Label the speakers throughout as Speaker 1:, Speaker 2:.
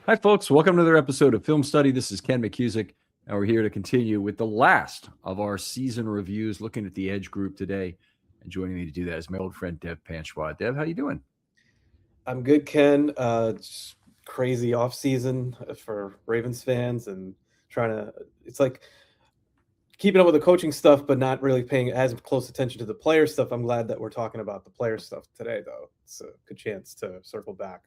Speaker 1: Hi, folks. Welcome to another episode of Film Study. This is Ken McKusick, and we're here to continue with the last of our season reviews, looking at the Edge group today. And joining me to do that is my old friend Dev Panchwa. Dev, how you doing?
Speaker 2: I'm good, Ken. Just crazy off season for Ravens fans and trying to. It's like keeping up with the coaching stuff, but not really paying as close attention to the player stuff. I'm glad that we're talking about the player stuff today, though. It's a good chance to circle back.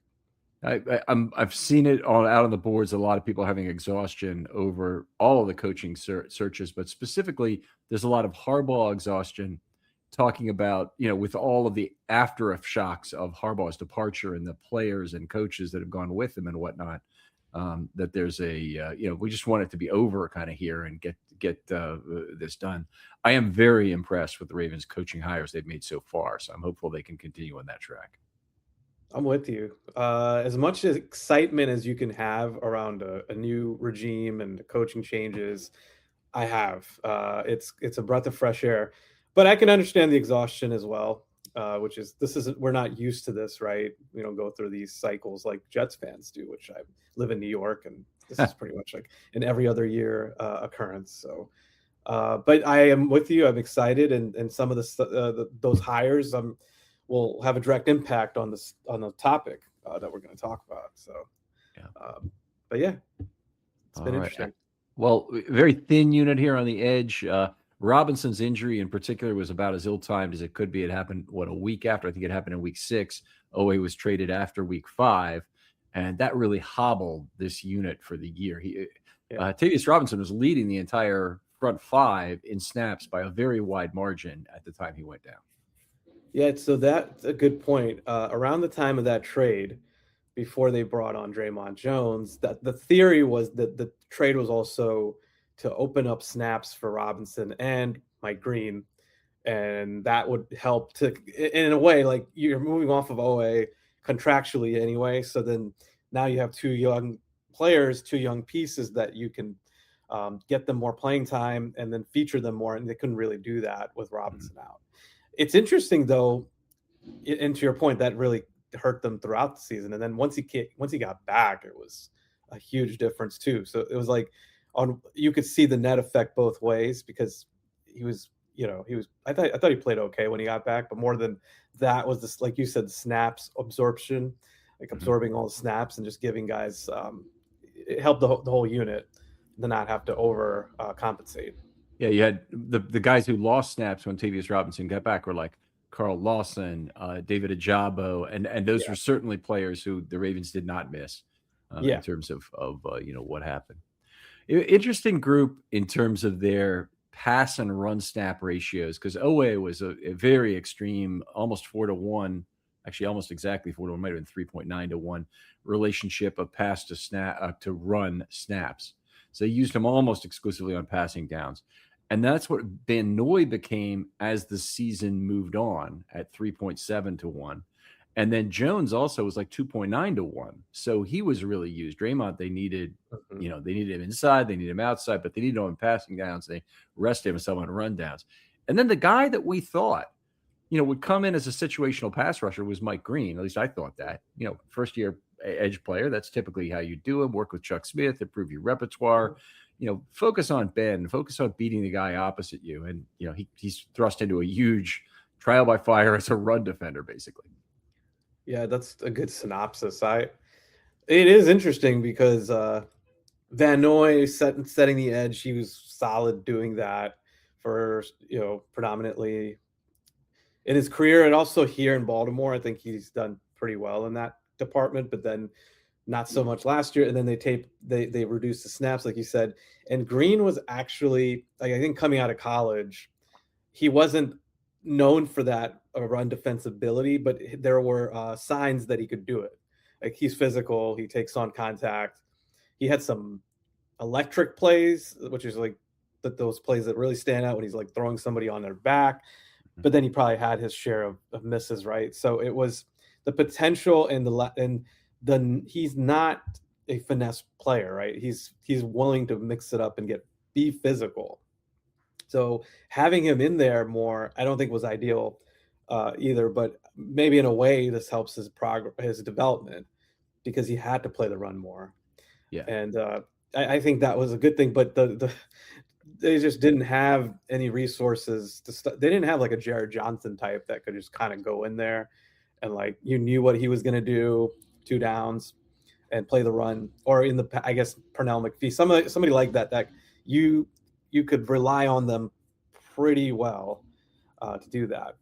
Speaker 1: I've seen it out on the boards. A lot of people having exhaustion over all of the coaching searches, but specifically, there's a lot of Harbaugh exhaustion. Talking about, with all of the aftershocks of Harbaugh's departure and the players and coaches that have gone with him and whatnot, that there's we just want it to be over kind of here and get this done. I am very impressed with the Ravens coaching hires they've made so far, so I'm hopeful they can continue on that track.
Speaker 2: I'm with you. As much excitement as you can have around a new regime and coaching changes, I have. It's a breath of fresh air. But I can understand the exhaustion as well, which is we're not used to this, right? We don't go through these cycles like Jets fans do, which I live in New York, and this is pretty much like an every other year occurrence. So, but I am with you. I'm excited, and some of those hires will have a direct impact on the topic that we're going to talk about. So,
Speaker 1: Yeah.
Speaker 2: But yeah, it's been
Speaker 1: All right.
Speaker 2: interesting.
Speaker 1: Well, very thin unit here on the edge. Robinson's injury in particular was about as ill-timed as it could be. It happened, a week after? I think it happened in week 6. Oweh was traded after week 5, and that really hobbled this unit for the year. Tavius Robinson was leading the entire front 5 in snaps by a very wide margin at the time he went down.
Speaker 2: Yeah, so that's a good point. Around the time of that trade, before they brought on Draymond Jones, that the theory was that the trade was also to open up snaps for Robinson and Mike Green, and that would help to, in a way, like you're moving off of Oweh contractually anyway. So then now you have 2 young players, 2 young pieces that you can get them more playing time and then feature them more, and they couldn't really do that with Robinson out. It's interesting though, and to your point, that really hurt them throughout the season. And then once he got back, it was a huge difference too. So it was like you could see the net effect both ways because he was I thought he played okay when he got back, but more than that was this, like you said, the snaps absorption, like absorbing all the snaps and just giving guys it helped the whole unit to not have to over compensate.
Speaker 1: Yeah, you had the guys who lost snaps when Tavius Robinson got back were like Carl Lawson, David Ojabo, and those were certainly players who the Ravens did not miss in terms of what happened. Interesting group in terms of their pass and run snap ratios, because Oweh was a very extreme, almost 4-1, actually almost exactly 4-1, might have been 3.9-1 relationship of pass to snap to run snaps. So they used him almost exclusively on passing downs. And that's what Van Noy became as the season moved on at 3.7-1. And then Jones also was like 2.9-1. So he was really used. Draymond, they needed, they needed him inside, they needed him outside, but they needed him on passing downs. They rested him some on run downs. And then the guy that we thought, would come in as a situational pass rusher was Mike Green. At least I thought that. First year edge player, that's typically how you do it. Work with Chuck Smith, improve your repertoire. Focus on Ben, focus on beating the guy opposite you. And, he's thrust into a huge trial by fire as a run defender, basically.
Speaker 2: Yeah, that's a good synopsis. It is interesting because Van Noy setting the edge, he was solid doing that for, predominantly in his career, and also here in Baltimore. I think he's done pretty well in that department, but then not so much last year. And then they reduced the snaps, like you said. And Green was actually, like, I think coming out of college, he wasn't known for that run defensibility, but there were signs that he could do it. Like, he's physical, he takes on contact. He had some electric plays, which is like those plays that really stand out when he's like throwing somebody on their back. But then he probably had his share of misses, right? So it was the potential and he's not a finesse player, right? He's willing to mix it up and be physical. So having him in there more, I don't think was ideal either. But maybe in a way, this helps his development because he had to play the run more.
Speaker 1: Yeah.
Speaker 2: And I think that was a good thing, but they just didn't have any resources they didn't have like a Jared Johnson type that could just kind of go in there and like you knew what he was going to do, 2 downs and play the run, or in the, I guess, Pernell McPhee, somebody like that you could rely on them pretty well to do that.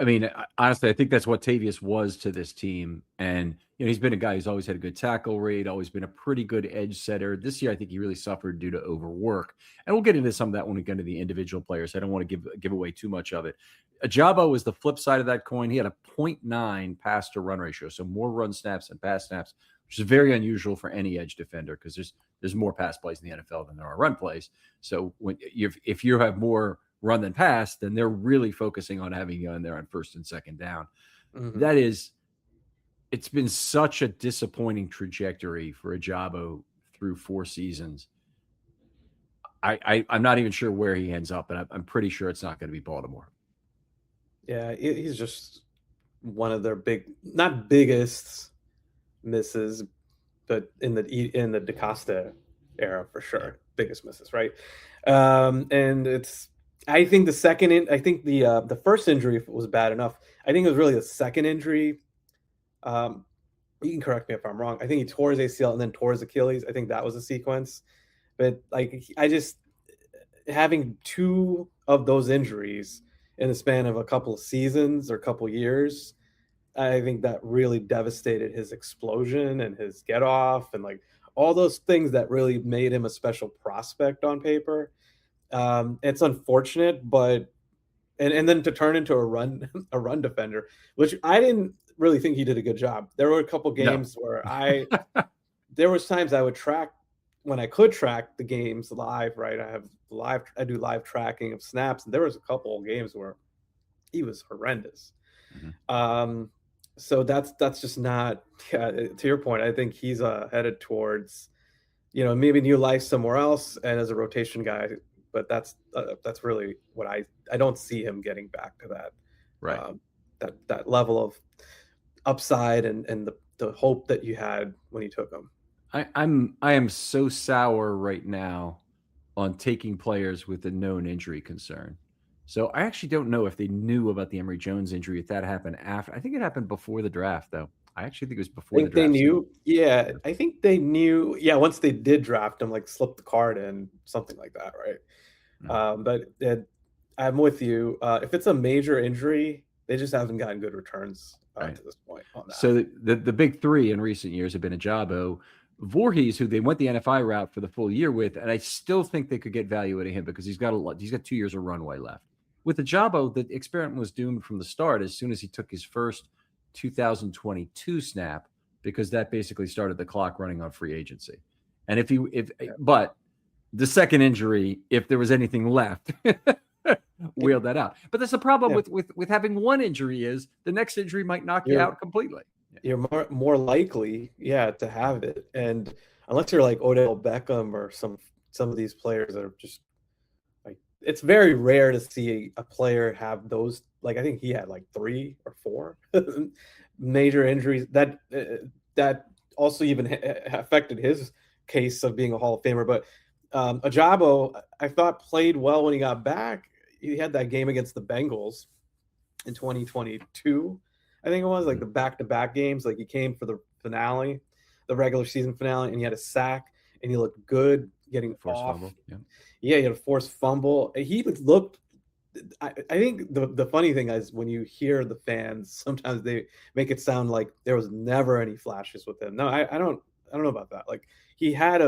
Speaker 1: I mean, honestly, I think that's what Tavius was to this team. And, he's been a guy who's always had a good tackle rate, always been a pretty good edge setter. This year, I think he really suffered due to overwork. And we'll get into some of that when we get into the individual players. I don't want to give away too much of it. Ojabo was the flip side of that coin. He had a 0.9 pass to run ratio, so more run snaps than pass snaps, which is very unusual for any edge defender because there's more pass plays in the NFL than there are run plays. So if you have more run than pass, then they're really focusing on having you in there on first and second down. Mm-hmm. It's been such a disappointing trajectory for Ojabo through 4 seasons. I'm not even sure where he ends up, and I'm pretty sure it's not going to be Baltimore.
Speaker 2: Yeah, he's just one of their not biggest misses, but in the DeCosta era for sure, biggest misses, right? And I think the first injury was bad enough. I think it was really the second injury. You can correct me if I'm wrong. I think he tore his ACL and then tore his Achilles. I think that was a sequence. But like, having 2 of those injuries in the span of a couple of seasons or a couple of years, I think that really devastated his explosion and his get off and like all those things that really made him a special prospect on paper. It's unfortunate, but and then to turn into a run defender, which I didn't really think he did a good job. There were a couple games where there was times I would track when I could track the games live, right? I do live tracking of snaps, and there was a couple of games where he was horrendous. Mm-hmm. So that's just not, to your point. I think he's headed towards, maybe new life somewhere else and as a rotation guy. But that's really what I don't see him getting back to that,
Speaker 1: right?
Speaker 2: That level of upside and the hope that you had when you took him.
Speaker 1: I am so sour right now on taking players with a known injury concern. So I actually don't know if they knew about the Emory Jones injury, if that happened after. I think it happened before the draft, though. I actually think it was before the draft.
Speaker 2: They knew. Yeah, I think they knew. Yeah, once they did draft him, like slipped the card in, something like that, right? Mm-hmm. But I'm with you. If it's a major injury, they just haven't gotten good returns to this point on that.
Speaker 1: So the big 3 in recent years have been Ojabo, Voorhees, who they went the NFI route for the full year with, and I still think they could get value out of him because he's got 2 years of runway left. With Ojabo, the experiment was doomed from the start as soon as he took his first 2022 snap, because that basically started the clock running on free agency. And but the second injury, if there was anything left, wheeled that out. But that's the problem with having one injury is the next injury might knock you out completely.
Speaker 2: You're more likely, to have it. And unless you're like Odell Beckham or some of these players that are just like, it's very rare to see a player have those. Like, I think he had like 3 or 4 major injuries that also even affected his case of being a Hall of Famer. But Ojabo, I thought, played well when he got back. He had that game against the Bengals in 2022. I think it was like the back-to-back games. Like, he came for the finale, the regular season finale, and he had a sack, and he looked good getting
Speaker 1: forced
Speaker 2: off.
Speaker 1: Fumble.
Speaker 2: Yeah, he had a forced fumble. He looked. I think the funny thing is when you hear the fans, sometimes they make it sound like there was never any flashes with him. No, I don't know about that. Like, he had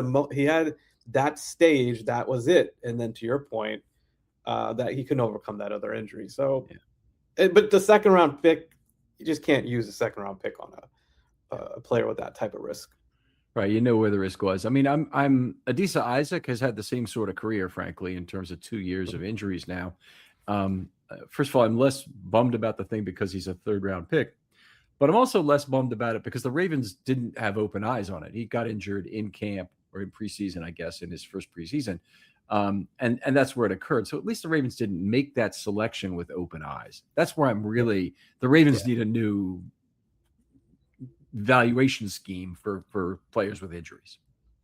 Speaker 2: that stage, that was it, and then to your point, that he couldn't overcome that other injury. So, but the second round pick, you just can't use a second round pick on a player with that type of risk.
Speaker 1: Right, you know where the risk was. I mean, I'm Adisa Isaac has had the same sort of career, frankly, in terms of 2 years of injuries now. First of all, I'm less bummed about the thing because he's a 3rd round pick, but I'm also less bummed about it because the Ravens didn't have open eyes on it. He got injured in camp or in preseason, I guess, in his first preseason. And that's where it occurred. So at least the Ravens didn't make that selection with open eyes. That's where I'm really, the Ravens need a new valuation scheme for players with injuries.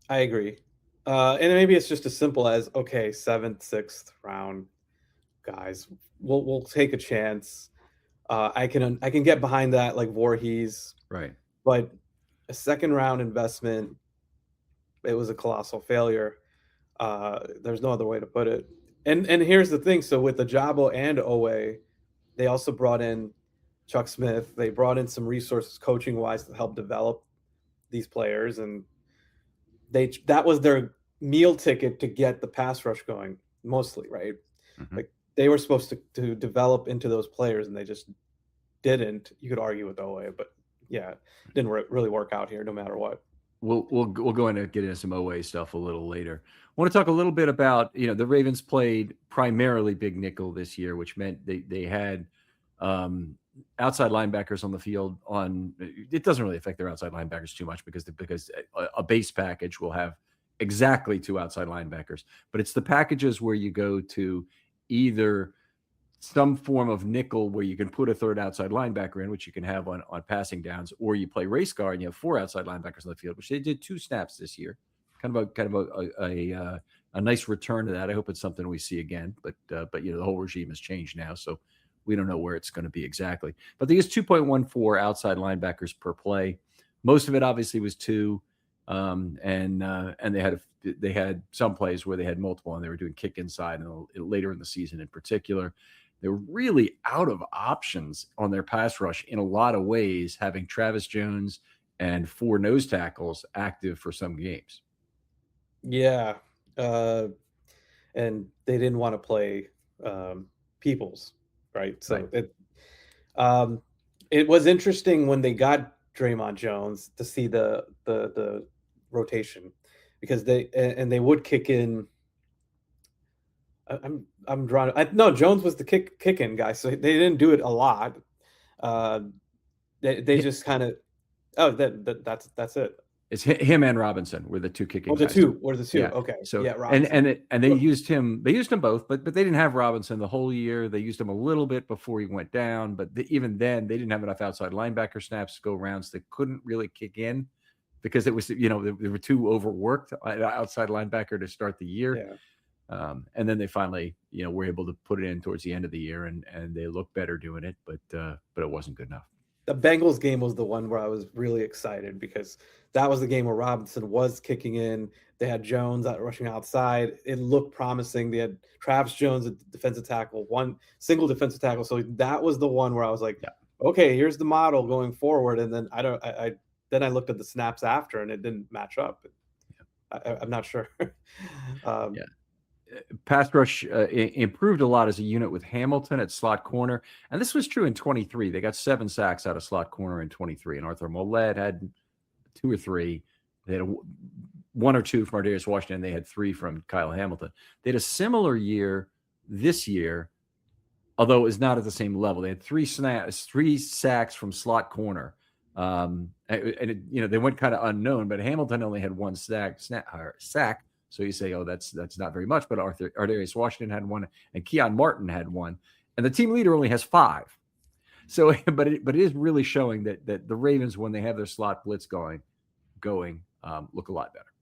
Speaker 2: I agree. And maybe it's just as simple as, okay, 7th, 6th round guys, we'll take a chance. I can get behind that, like Voorhees,
Speaker 1: right?
Speaker 2: But a 2nd round investment, it was a colossal failure. There's no other way to put it. And here's the thing: so with Ojabo and Oweh, they also brought in Chuck Smith. They brought in some resources, coaching wise, to help develop these players, and that was their meal ticket to get the pass rush going, mostly, right?
Speaker 1: Mm-hmm.
Speaker 2: Like they were supposed to develop into those players, and they just didn't. You could argue with Oweh, but yeah, it didn't really work out here, no matter what.
Speaker 1: We'll go in and get into some Oweh stuff a little later. I want to talk a little bit about, the Ravens played primarily big nickel this year, which meant they had outside linebackers on the field. It doesn't really affect their outside linebackers too much because a base package will have exactly 2 outside linebackers, but it's the packages where you go to either some form of nickel where you can put a 3rd outside linebacker in, which you can have on passing downs, or you play race guard and you have 4 outside linebackers on the field, which they did 2 snaps this year. Kind of a nice return to that. I hope it's something we see again, but the whole regime has changed now, so we don't know where it's going to be exactly. But they used 2.14 outside linebackers per play. Most of it obviously was 2, and they had some plays where they had multiple, and they were doing kick inside, and later in the season in particular. They're really out of options on their pass rush in a lot of ways, having Travis Jones and 4 nose tackles active for some games.
Speaker 2: Yeah. And they didn't want to play Peoples, right? So right. It was interesting when they got Draymond Jones to see the rotation, because they would kick in. I'm drawn. No, Jones was the kick-in guy, so they didn't do it a lot. They just kind of that's it.
Speaker 1: It's him and Robinson were the 2 kicking guys.
Speaker 2: Were the 2.
Speaker 1: Yeah.
Speaker 2: Okay.
Speaker 1: So
Speaker 2: yeah, Robinson.
Speaker 1: and they used him. They used him both, but they didn't have Robinson the whole year. They used him a little bit before he went down, but even then they didn't have enough outside linebacker snaps to go around, so they couldn't really kick in because it was they were too overworked outside linebacker to start the year.
Speaker 2: Yeah.
Speaker 1: And then they finally, were able to put it in towards the end of the year, and they looked better doing it, but it wasn't good enough.
Speaker 2: The Bengals game was the one where I was really excited, because that was the game where Robinson was kicking in. They had Jones out rushing outside. It looked promising. They had Travis Jones at defensive tackle, 1 single defensive tackle. So that was the one where I was like, okay, here's the model going forward. And then I looked at the snaps after, and it didn't match up. I'm not sure.
Speaker 1: Pass rush improved a lot as a unit with Hamilton at slot corner. And this was true in 23. They got 7 sacks out of slot corner in 23. And Arthur Mollett had 2 or 3. They had 1 or 2 from Ardarius Washington. They had 3 from Kyle Hamilton. They had a similar year this year, although it was not at the same level. They had 3 sacks from slot corner. And they went kind of unknown, but Hamilton only had 1 sack. So you say, oh, that's not very much. But Ardarius Washington had 1, and Keon Martin had 1, and the team leader only has 5. So, but it is really showing that the Ravens, when they have their slot blitz going, look a lot better.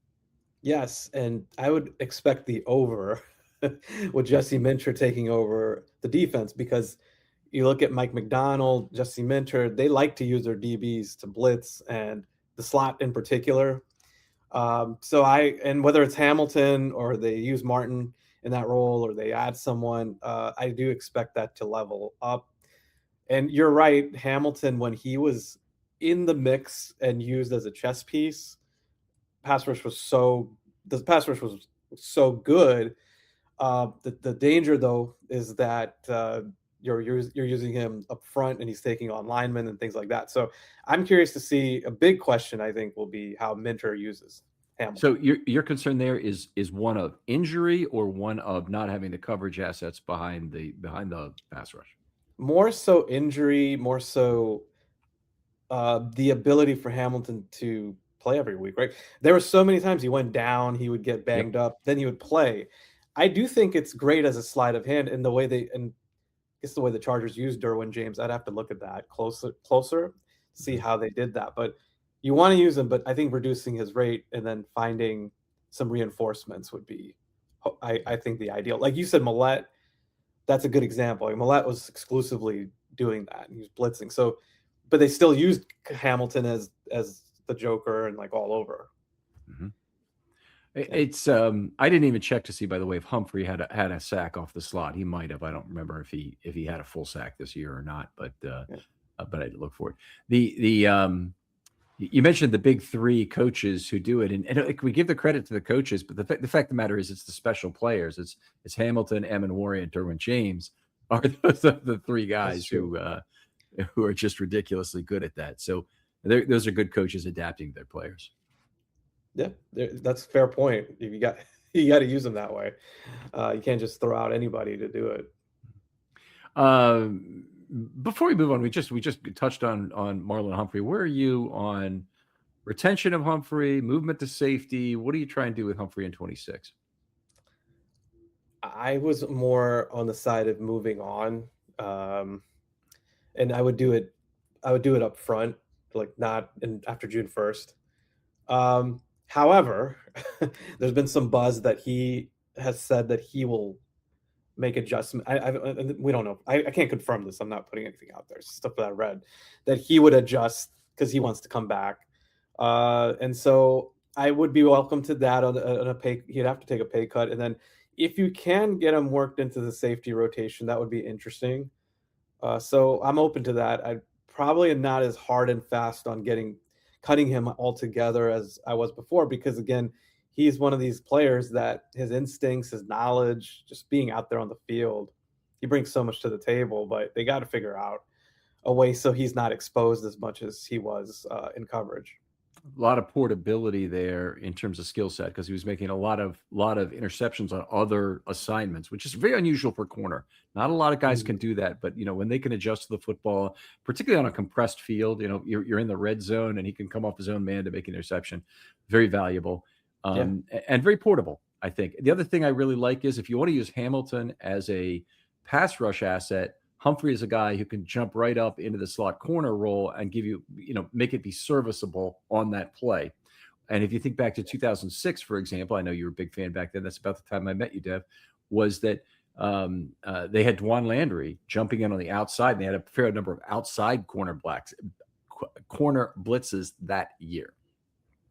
Speaker 2: Yes, and I would expect the over with Jesse Minter taking over the defense, because you look at Mike McDonald, Jesse Minter, they like to use their DBs to blitz, and the slot in particular. And whether it's Hamilton or they use Martin in that role or they add someone, I do expect that to level up. And you're right, Hamilton, when he was in the mix and used as a chess piece, the pass rush was so good. The danger, though, is that you're using him up front and he's taking on linemen and things like that. So I'm curious to see. A big question, I think, will be how Minter uses Hamilton.
Speaker 1: So your concern there is one of injury or one of not having the coverage assets behind the pass rush?
Speaker 2: More so injury, more so the ability for Hamilton to play every week, right? There were so many times he went down, he would get banged up, then he would play. I do think it's great as a sleight of hand in the way it's the way the Chargers used Derwin James. I'd have to look at that closer to see how they did that. But you want to use him, but I think reducing his rate and then finding some reinforcements would be, I think, the ideal. Like you said, Millette, that's a good example. Like Millette was exclusively doing that, and he was blitzing. So, but they still used Hamilton as the Joker and like all over.
Speaker 1: Mm-hmm. It's I didn't even check to see, by the way, if Humphrey had a sack off the slot. He might have. I don't remember if he had a full sack this year or not, but I did look for it. The you mentioned the big three coaches who do it, and we give the credit to the coaches, but the fact of the matter is, it's the special players. It's Hamilton, Amenwari, and Derwin James are the three guys who are just ridiculously good at that. So those are good coaches adapting their players.
Speaker 2: Yeah, that's a fair point. You got to use them that way. You can't just throw out anybody to do it.
Speaker 1: Before we move on, we just touched on Marlon Humphrey. Where are you on retention of Humphrey, movement to safety? What are you trying to do with Humphrey in 26?
Speaker 2: I was more on the side of moving on, and I would do it up front, like not after June 1st. However, there's been some buzz that he has said that he will make adjustment. We don't know. I can't confirm this. I'm not putting anything out there. It's stuff that I read that he would adjust because he wants to come back. And so I would be welcome to that on a pay. He'd have to take a pay cut. And then if you can get him worked into the safety rotation, that would be interesting. So I'm open to that. I probably am not as hard and fast on cutting him altogether as I was before, because again, he's one of these players that his instincts, his knowledge, just being out there on the field, he brings so much to the table, but they got to figure out a way so he's not exposed as much as he was in coverage.
Speaker 1: A lot of portability there in terms of skill set, because he was making a lot of interceptions on other assignments, which is very unusual for corner. Not a lot of guys can do that, but when they can adjust to the football, particularly on a compressed field, you're in the red zone and he can come off his own man to make an interception. Very valuable and very portable, I think. The other thing I really like is if you want to use Hamilton as a pass rush asset, Humphrey is a guy who can jump right up into the slot corner role and give you, make it be serviceable on that play. And if you think back to 2006, for example, I know you were a big fan back then. That's about the time I met you, Dev, was that they had Dwan Landry jumping in on the outside, and they had a fair number of outside corner blitzes that year.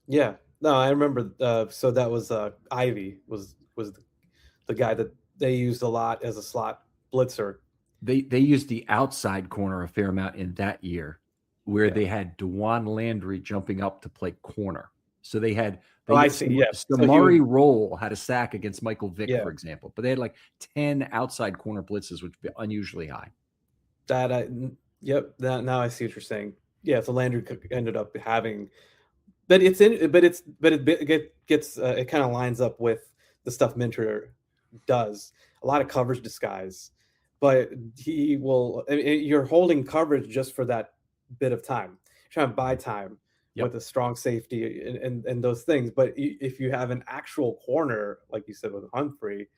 Speaker 2: Yeah, no, I remember. So that was Ivy was the guy that they used a lot as a slot blitzer.
Speaker 1: They used the outside corner a fair amount in that year, where they had Dwan Landry jumping up to play corner. So they had
Speaker 2: I see. Yeah.
Speaker 1: So Murray Roll had a sack against Michael Vick, for example, but they had like 10 outside corner blitzes, which would be unusually high.
Speaker 2: Now I see what you're saying. Yeah, so Landry ended up having, but it kind of lines up with the stuff Minter does. A lot of coverage disguise. But you're holding coverage just for that bit of time. You're trying to buy time with a strong safety and those things. But if you have an actual corner, like you said with Humphrey,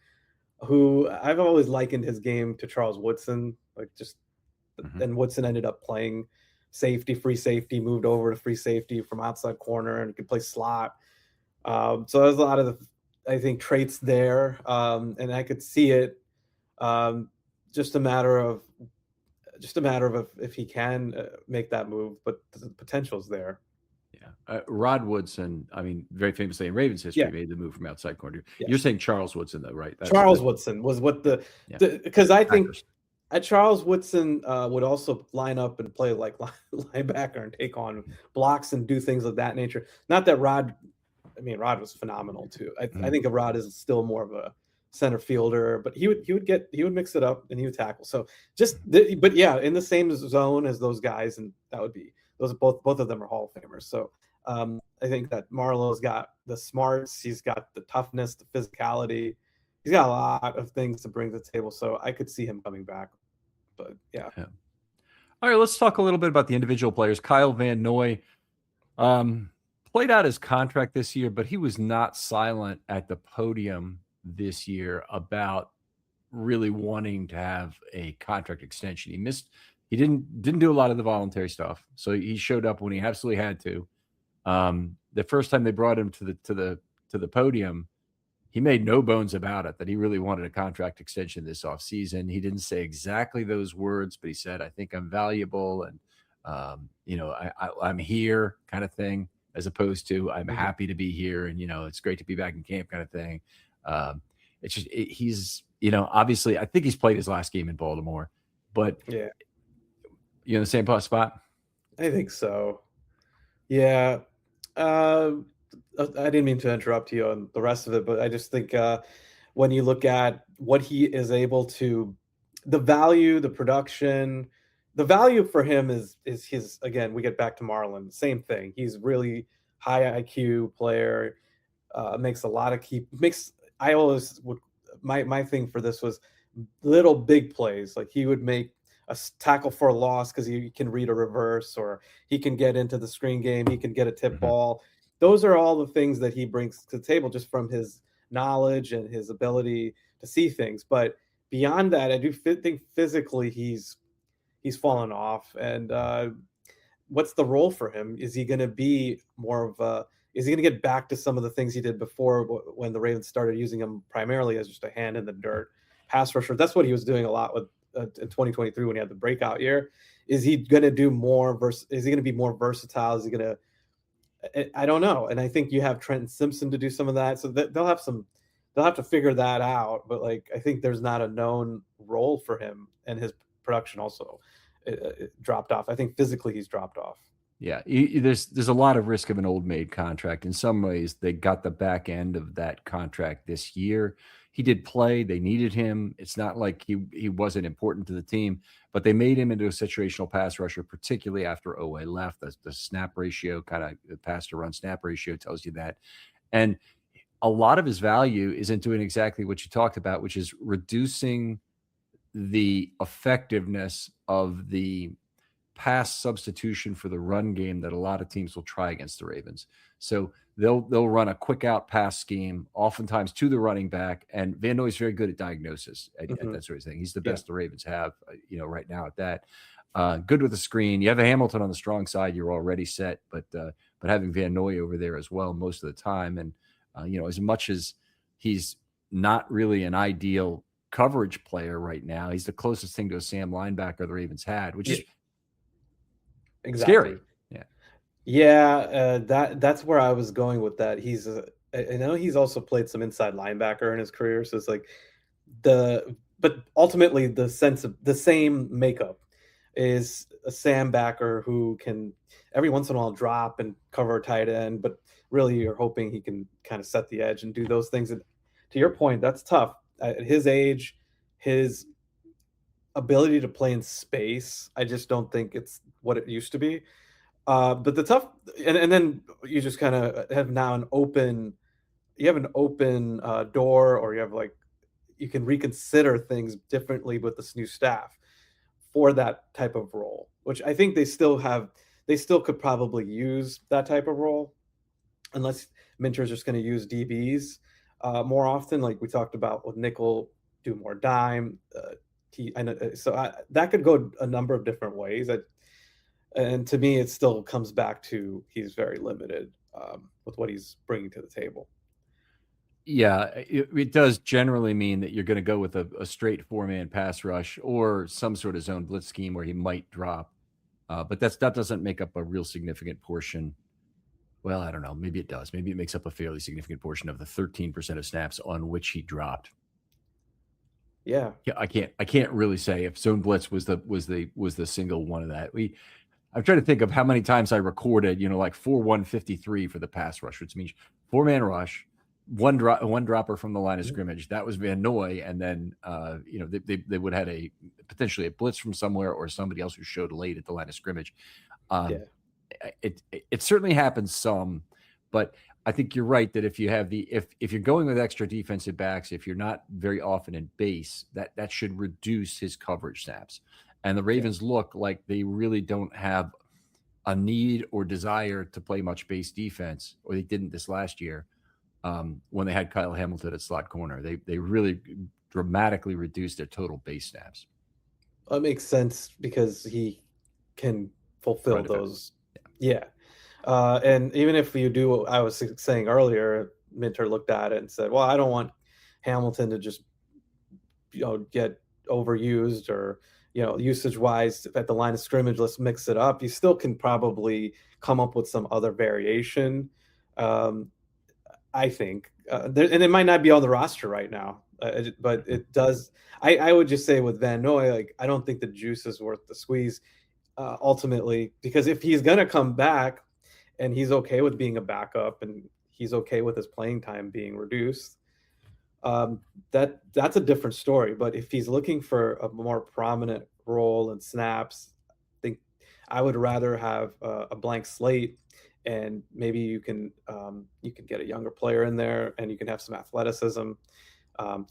Speaker 2: who I've always likened his game to Charles Woodson, and Woodson ended up playing free safety, moved over to free safety from outside corner, and he could play slot. So there's a lot of I think traits there, and I could see it. Just a matter of if he can make that move, but the potential's there.
Speaker 1: Yeah, Rod Woodson, I mean, very famously in Ravens history, made the move from outside corner. Yeah. You're saying Charles Woodson, though, right?
Speaker 2: Charles Woodson was what because I think Charles Woodson would also line up and play like linebacker and take on blocks and do things of that nature. Not that Rod was phenomenal too. I think Rod is still more of a center fielder, but he would mix it up and he would tackle. So but in the same zone as those guys, and that would be both of them are Hall of Famers. So I think that Marlowe's got the smarts, he's got the toughness, the physicality, he's got a lot of things to bring to the table. So I could see him coming back. But yeah.
Speaker 1: All right, let's talk a little bit about the individual players. Kyle Van Noy played out his contract this year, but he was not silent at the podium this year about really wanting to have a contract extension. He didn't do a lot of the voluntary stuff, so he showed up when he absolutely had to. The first time they brought him to the podium, he made no bones about it that he really wanted a contract extension this offseason. He didn't say exactly those words, but he said, "I think I'm valuable, and I'm here," kind of thing, as opposed to "I'm happy to be here, and it's great to be back in camp," kind of thing. It's just he's obviously I think he's played his last game in Baltimore, but
Speaker 2: yeah,
Speaker 1: in the same spot.
Speaker 2: I think so. Yeah. I didn't mean to interrupt you on the rest of it, but I just think when you look at what he is able to, the value, the production, the value for him is his. Again, we get back to Marlon. Same thing. He's really high IQ player. Makes a lot of makes. I always would. My thing for this was little big plays. Like he would make a tackle for a loss because he can read a reverse, or he can get into the screen game. He can get a tip ball. Those are all the things that he brings to the table just from his knowledge and his ability to see things. But beyond that, I do think physically he's fallen off. And what's the role for him? Is he going to be more of a is he going to get back to some of the things he did before when the Ravens started using him primarily as just a hand in the dirt pass rusher? That's what he was doing a lot with in 2023 when he had the breakout year. Is he going to do more? Is he going to be more versatile? Is he going to? I don't know. And I think you have Trenton Simpson to do some of that. So they'll have to figure that out. But like, I think there's not a known role for him, and his production also it dropped off. I think physically he's dropped off.
Speaker 1: Yeah, there's a lot of risk of an old maid contract. In some ways, they got the back end of that contract this year. He did play. They needed him. It's not like he wasn't important to the team, but they made him into a situational pass rusher, particularly after Oweh left. The snap ratio, kind of the pass to run snap ratio, tells you that. And a lot of his value is in doing exactly what you talked about, which is reducing the effectiveness of the pass substitution for the run game that a lot of teams will try against the Ravens. So they'll run a quick out pass scheme, oftentimes to the running back. And Van Noy is very good at diagnosis at that sort of thing. He's the best the Ravens have, right now at that. Good with the screen. You have a Hamilton on the strong side, you're already set, but having Van Noy over there as well most of the time, and as much as he's not really an ideal coverage player right now, he's the closest thing to a Sam linebacker the Ravens had, which is scary.
Speaker 2: Yeah. That's where I was going with that. I know he's also played some inside linebacker in his career, so it's like but ultimately the sense of the same makeup is a Sam backer who can every once in a while drop and cover a tight end, but really you're hoping he can kind of set the edge and do those things. And to your point, that's tough at his age, his ability to play in space. I just don't think it's what it used to be. But the tough, and then you just kind of have now an open door, or you can reconsider things differently with this new staff for that type of role, which I think they still could probably use that type of role, unless Minter's just going to use DBs more often, like we talked about with nickel, do more dime. That could go a number of different ways. And to me, it still comes back to he's very limited with what he's bringing to the table.
Speaker 1: Yeah, it does generally mean that you're going to go with a straight 4-man pass rush or some sort of zone blitz scheme where he might drop. But that doesn't make up a real significant portion. Well, I don't know. Maybe it does. Maybe it makes up a fairly significant portion of the 13% of snaps on which he dropped.
Speaker 2: Yeah,
Speaker 1: I can't really say if zone blitz was the single one of that. I'm trying to think of how many times I recorded, like 4-1-53 for the pass rush, which means 4-man rush, one dropper from the line of scrimmage. That was Van Noy, and then they would have had potentially a blitz from somewhere or somebody else who showed late at the line of scrimmage. It certainly happens some, but I think you're right that if you have if you're going with extra defensive backs, if you're not very often in base, that should reduce his coverage snaps. And the Ravens look like they really don't have a need or desire to play much base defense, or they didn't this last year when they had Kyle Hamilton at slot corner. They really dramatically reduced their total base snaps.
Speaker 2: That makes sense because he can fulfill those. Yeah. And even if you do what I was saying earlier, Minter looked at it and said, well, I don't want Hamilton to just, get overused or, usage wise at the line of scrimmage, let's mix it up. You still can probably come up with some other variation. I think, and it might not be on the roster right now, but it does. I would just say with Van Noy, like, I don't think the juice is worth the squeeze, ultimately, because if he's going to come back and he's okay with being a backup and he's okay with his playing time being reduced, that's a different story. But if he's looking for a more prominent role and snaps, I think I would rather have a blank slate, and maybe you can get a younger player in there, and you can have some athleticism.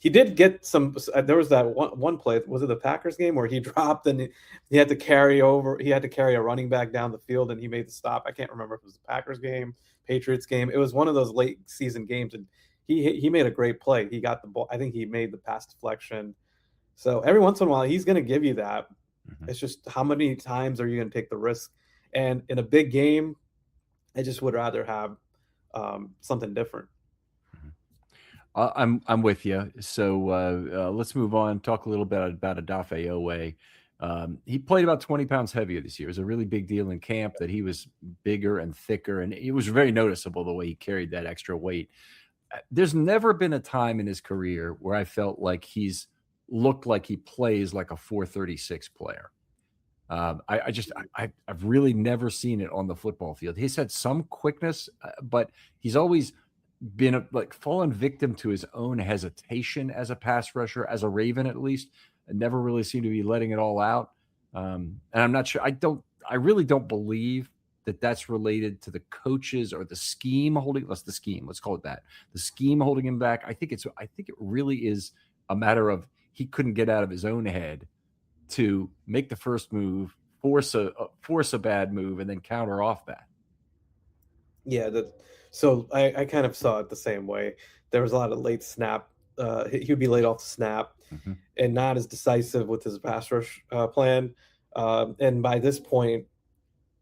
Speaker 2: He did get some. There was that one play. Was it the Packers game where he dropped and he had to carry over? He had to carry a running back down the field, and he made the stop. I can't remember if it was the Packers game, Patriots game. It was one of those late season games, and he made a great play. He got the ball. I think he made the pass deflection. So every once in a while, he's going to give you that. Mm-hmm. It's just how many times are you going to take the risk? And in a big game, I just would rather have something different.
Speaker 1: I'm with you. So let's move on. Talk a little bit about Odafe Oweh. He played about 20 pounds heavier this year. It was a really big deal in camp that he was bigger and thicker, and it was very noticeable the way he carried that extra weight. There's never been a time in his career where I felt like he's looked like he plays like a 436 player. I've really never seen it on the football field. He's had some quickness, but he's always been fallen victim to his own hesitation as a pass rusher, as a Raven at least, and never really seemed to be letting it all out. And I'm not sure. I really don't believe that that's related to the coaches or the scheme holding. Let's call it that. The scheme holding him back. I think it really is a matter of he couldn't get out of his own head to make the first move, force a bad move, and then counter off that.
Speaker 2: Yeah, so I kind of saw it the same way. There was a lot of late snap. He would be late off the snap, mm-hmm. and not as decisive with his pass rush plan. And by this point,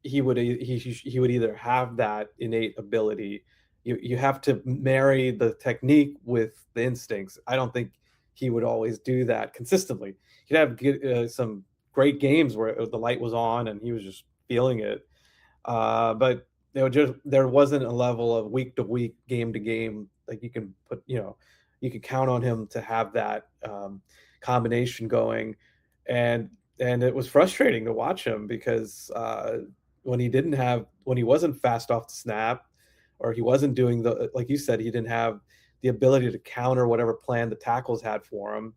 Speaker 2: he would either have that innate ability. You have to marry the technique with the instincts. I don't think he would always do that consistently. He'd have some great games where the light was on and he was just feeling it. But there wasn't a level of week to week, game to game. Like you can you can count on him to have that combination going. And it was frustrating to watch him because when he wasn't fast off the snap, or he wasn't doing like you said, he didn't have the ability to counter whatever plan the tackles had for him.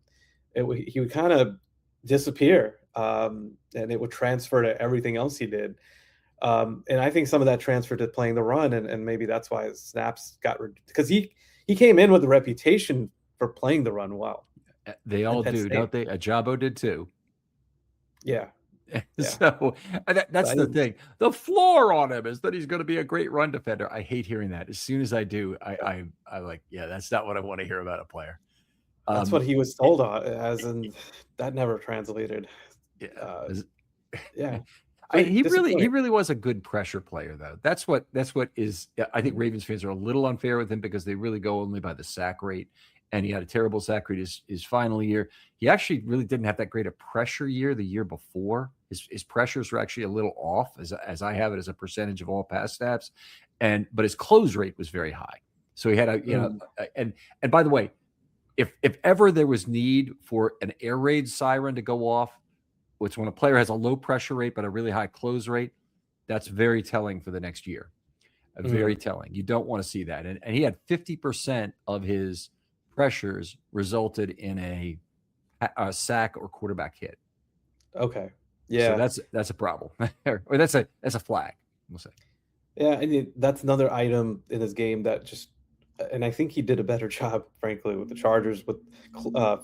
Speaker 2: He would kind of disappear, and it would transfer to everything else he did. And I think some of that transferred to playing the run, and maybe that's why his snaps got because he came in with a reputation for playing the run well.
Speaker 1: They all do, don't they? Ojabo did too.
Speaker 2: Yeah.
Speaker 1: So that's the thing. The floor on him is that he's going to be a great run defender. I hate hearing that. As soon as I do, I like, yeah, that's not what I want to hear about a player.
Speaker 2: That's what he was told as, and that never translated.
Speaker 1: Yeah. He really was a good pressure player, though. That's what is. I think Ravens fans are a little unfair with him because they really go only by the sack rate, and he had a terrible sack rate his final year. He actually really didn't have that great a pressure year the year before. His pressures were actually a little off, as I have it, as a percentage of all pass snaps, but his close rate was very high. So he had and by the way, if ever there was need for an air raid siren to go off, which when a player has a low pressure rate but a really high close rate, that's very telling for the next year. Very telling. You don't want to see that. And he had 50% of his pressures resulted in a sack or quarterback hit.
Speaker 2: Okay. Yeah.
Speaker 1: So that's a problem. Or that's a flag, we'll say.
Speaker 2: Yeah, I mean, that's another item in his game that just, and I think he did a better job, frankly, with the Chargers with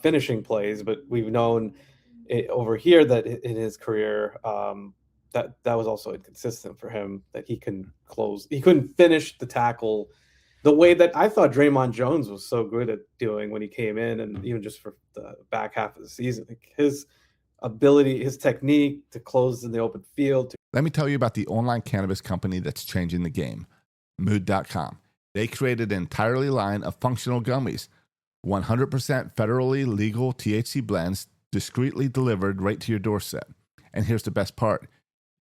Speaker 2: finishing plays, but we've known over here that in his career that was also inconsistent for him, that he couldn't finish the tackle the way that I thought Draymond Jones was so good at doing when he came in, and even just for the back half of the season. His ability, his technique to close in the open field.
Speaker 3: Let me tell you about the online cannabis company that's changing the game, Mood.com. They created an entirely line of functional gummies, 100% federally legal THC blends, discreetly delivered right to your doorstep. And here's the best part.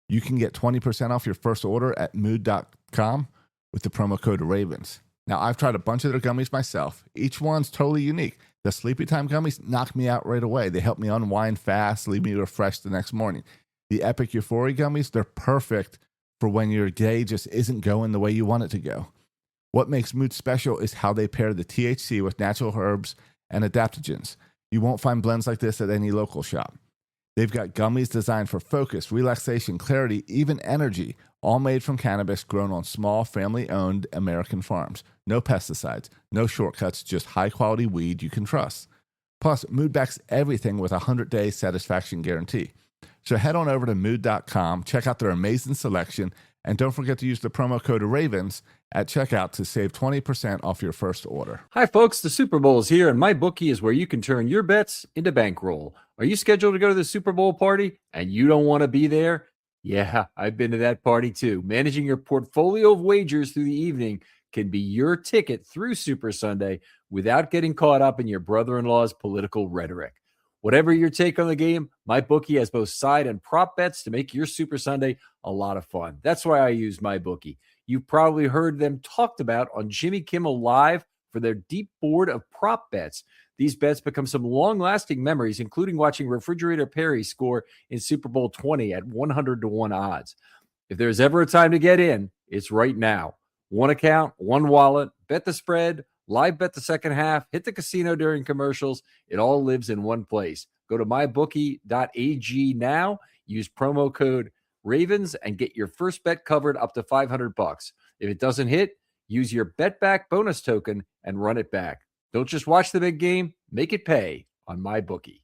Speaker 3: You can get 20% off your first order at Mood.com with the promo code RAVENS. Now, I've tried a bunch of their gummies myself. Each one's totally unique. The Sleepy Time gummies knock me out right away. They help me unwind fast, leave me refreshed the next morning. The Epic Euphoria gummies, they're perfect for when your day just isn't going the way you want it to go. What makes Mood special is how they pair the THC with natural herbs and adaptogens. You won't find blends like this at any local shop. They've got gummies designed for focus, relaxation, clarity, even energy, all made from cannabis grown on small, family-owned American farms. No pesticides, no shortcuts, just high-quality weed you can trust. Plus, Mood backs everything with a 100-day satisfaction guarantee. So head on over to Mood.com, check out their amazing selection, and don't forget to use the promo code RAVENS at checkout to save 20% off your first order.
Speaker 1: Hi, folks. The Super Bowl is here, and MyBookie is where you can turn your bets into bankroll. Are you scheduled to go to the Super Bowl party and you don't want to be there? Yeah, I've been to that party too. Managing your portfolio of wagers through the evening can be your ticket through Super Sunday without getting caught up in your brother-in-law's political rhetoric. Whatever your take on the game, MyBookie has both side and prop bets to make your Super Sunday a lot of fun. That's why I use MyBookie. You've probably heard them talked about on Jimmy Kimmel Live for their deep board of prop bets. These bets become some long-lasting memories, including watching Refrigerator Perry score in Super Bowl 20 at 100-1 odds. If there's ever a time to get in, it's right now. One account, one wallet, bet the spread, live bet the second half, hit the casino during commercials. It all lives in one place. Go to mybookie.ag now, use promo code RAVENS, and get your first bet covered up to $500. If it doesn't hit, use your bet back bonus token and run it back. Don't just watch the big game, make it pay on MyBookie.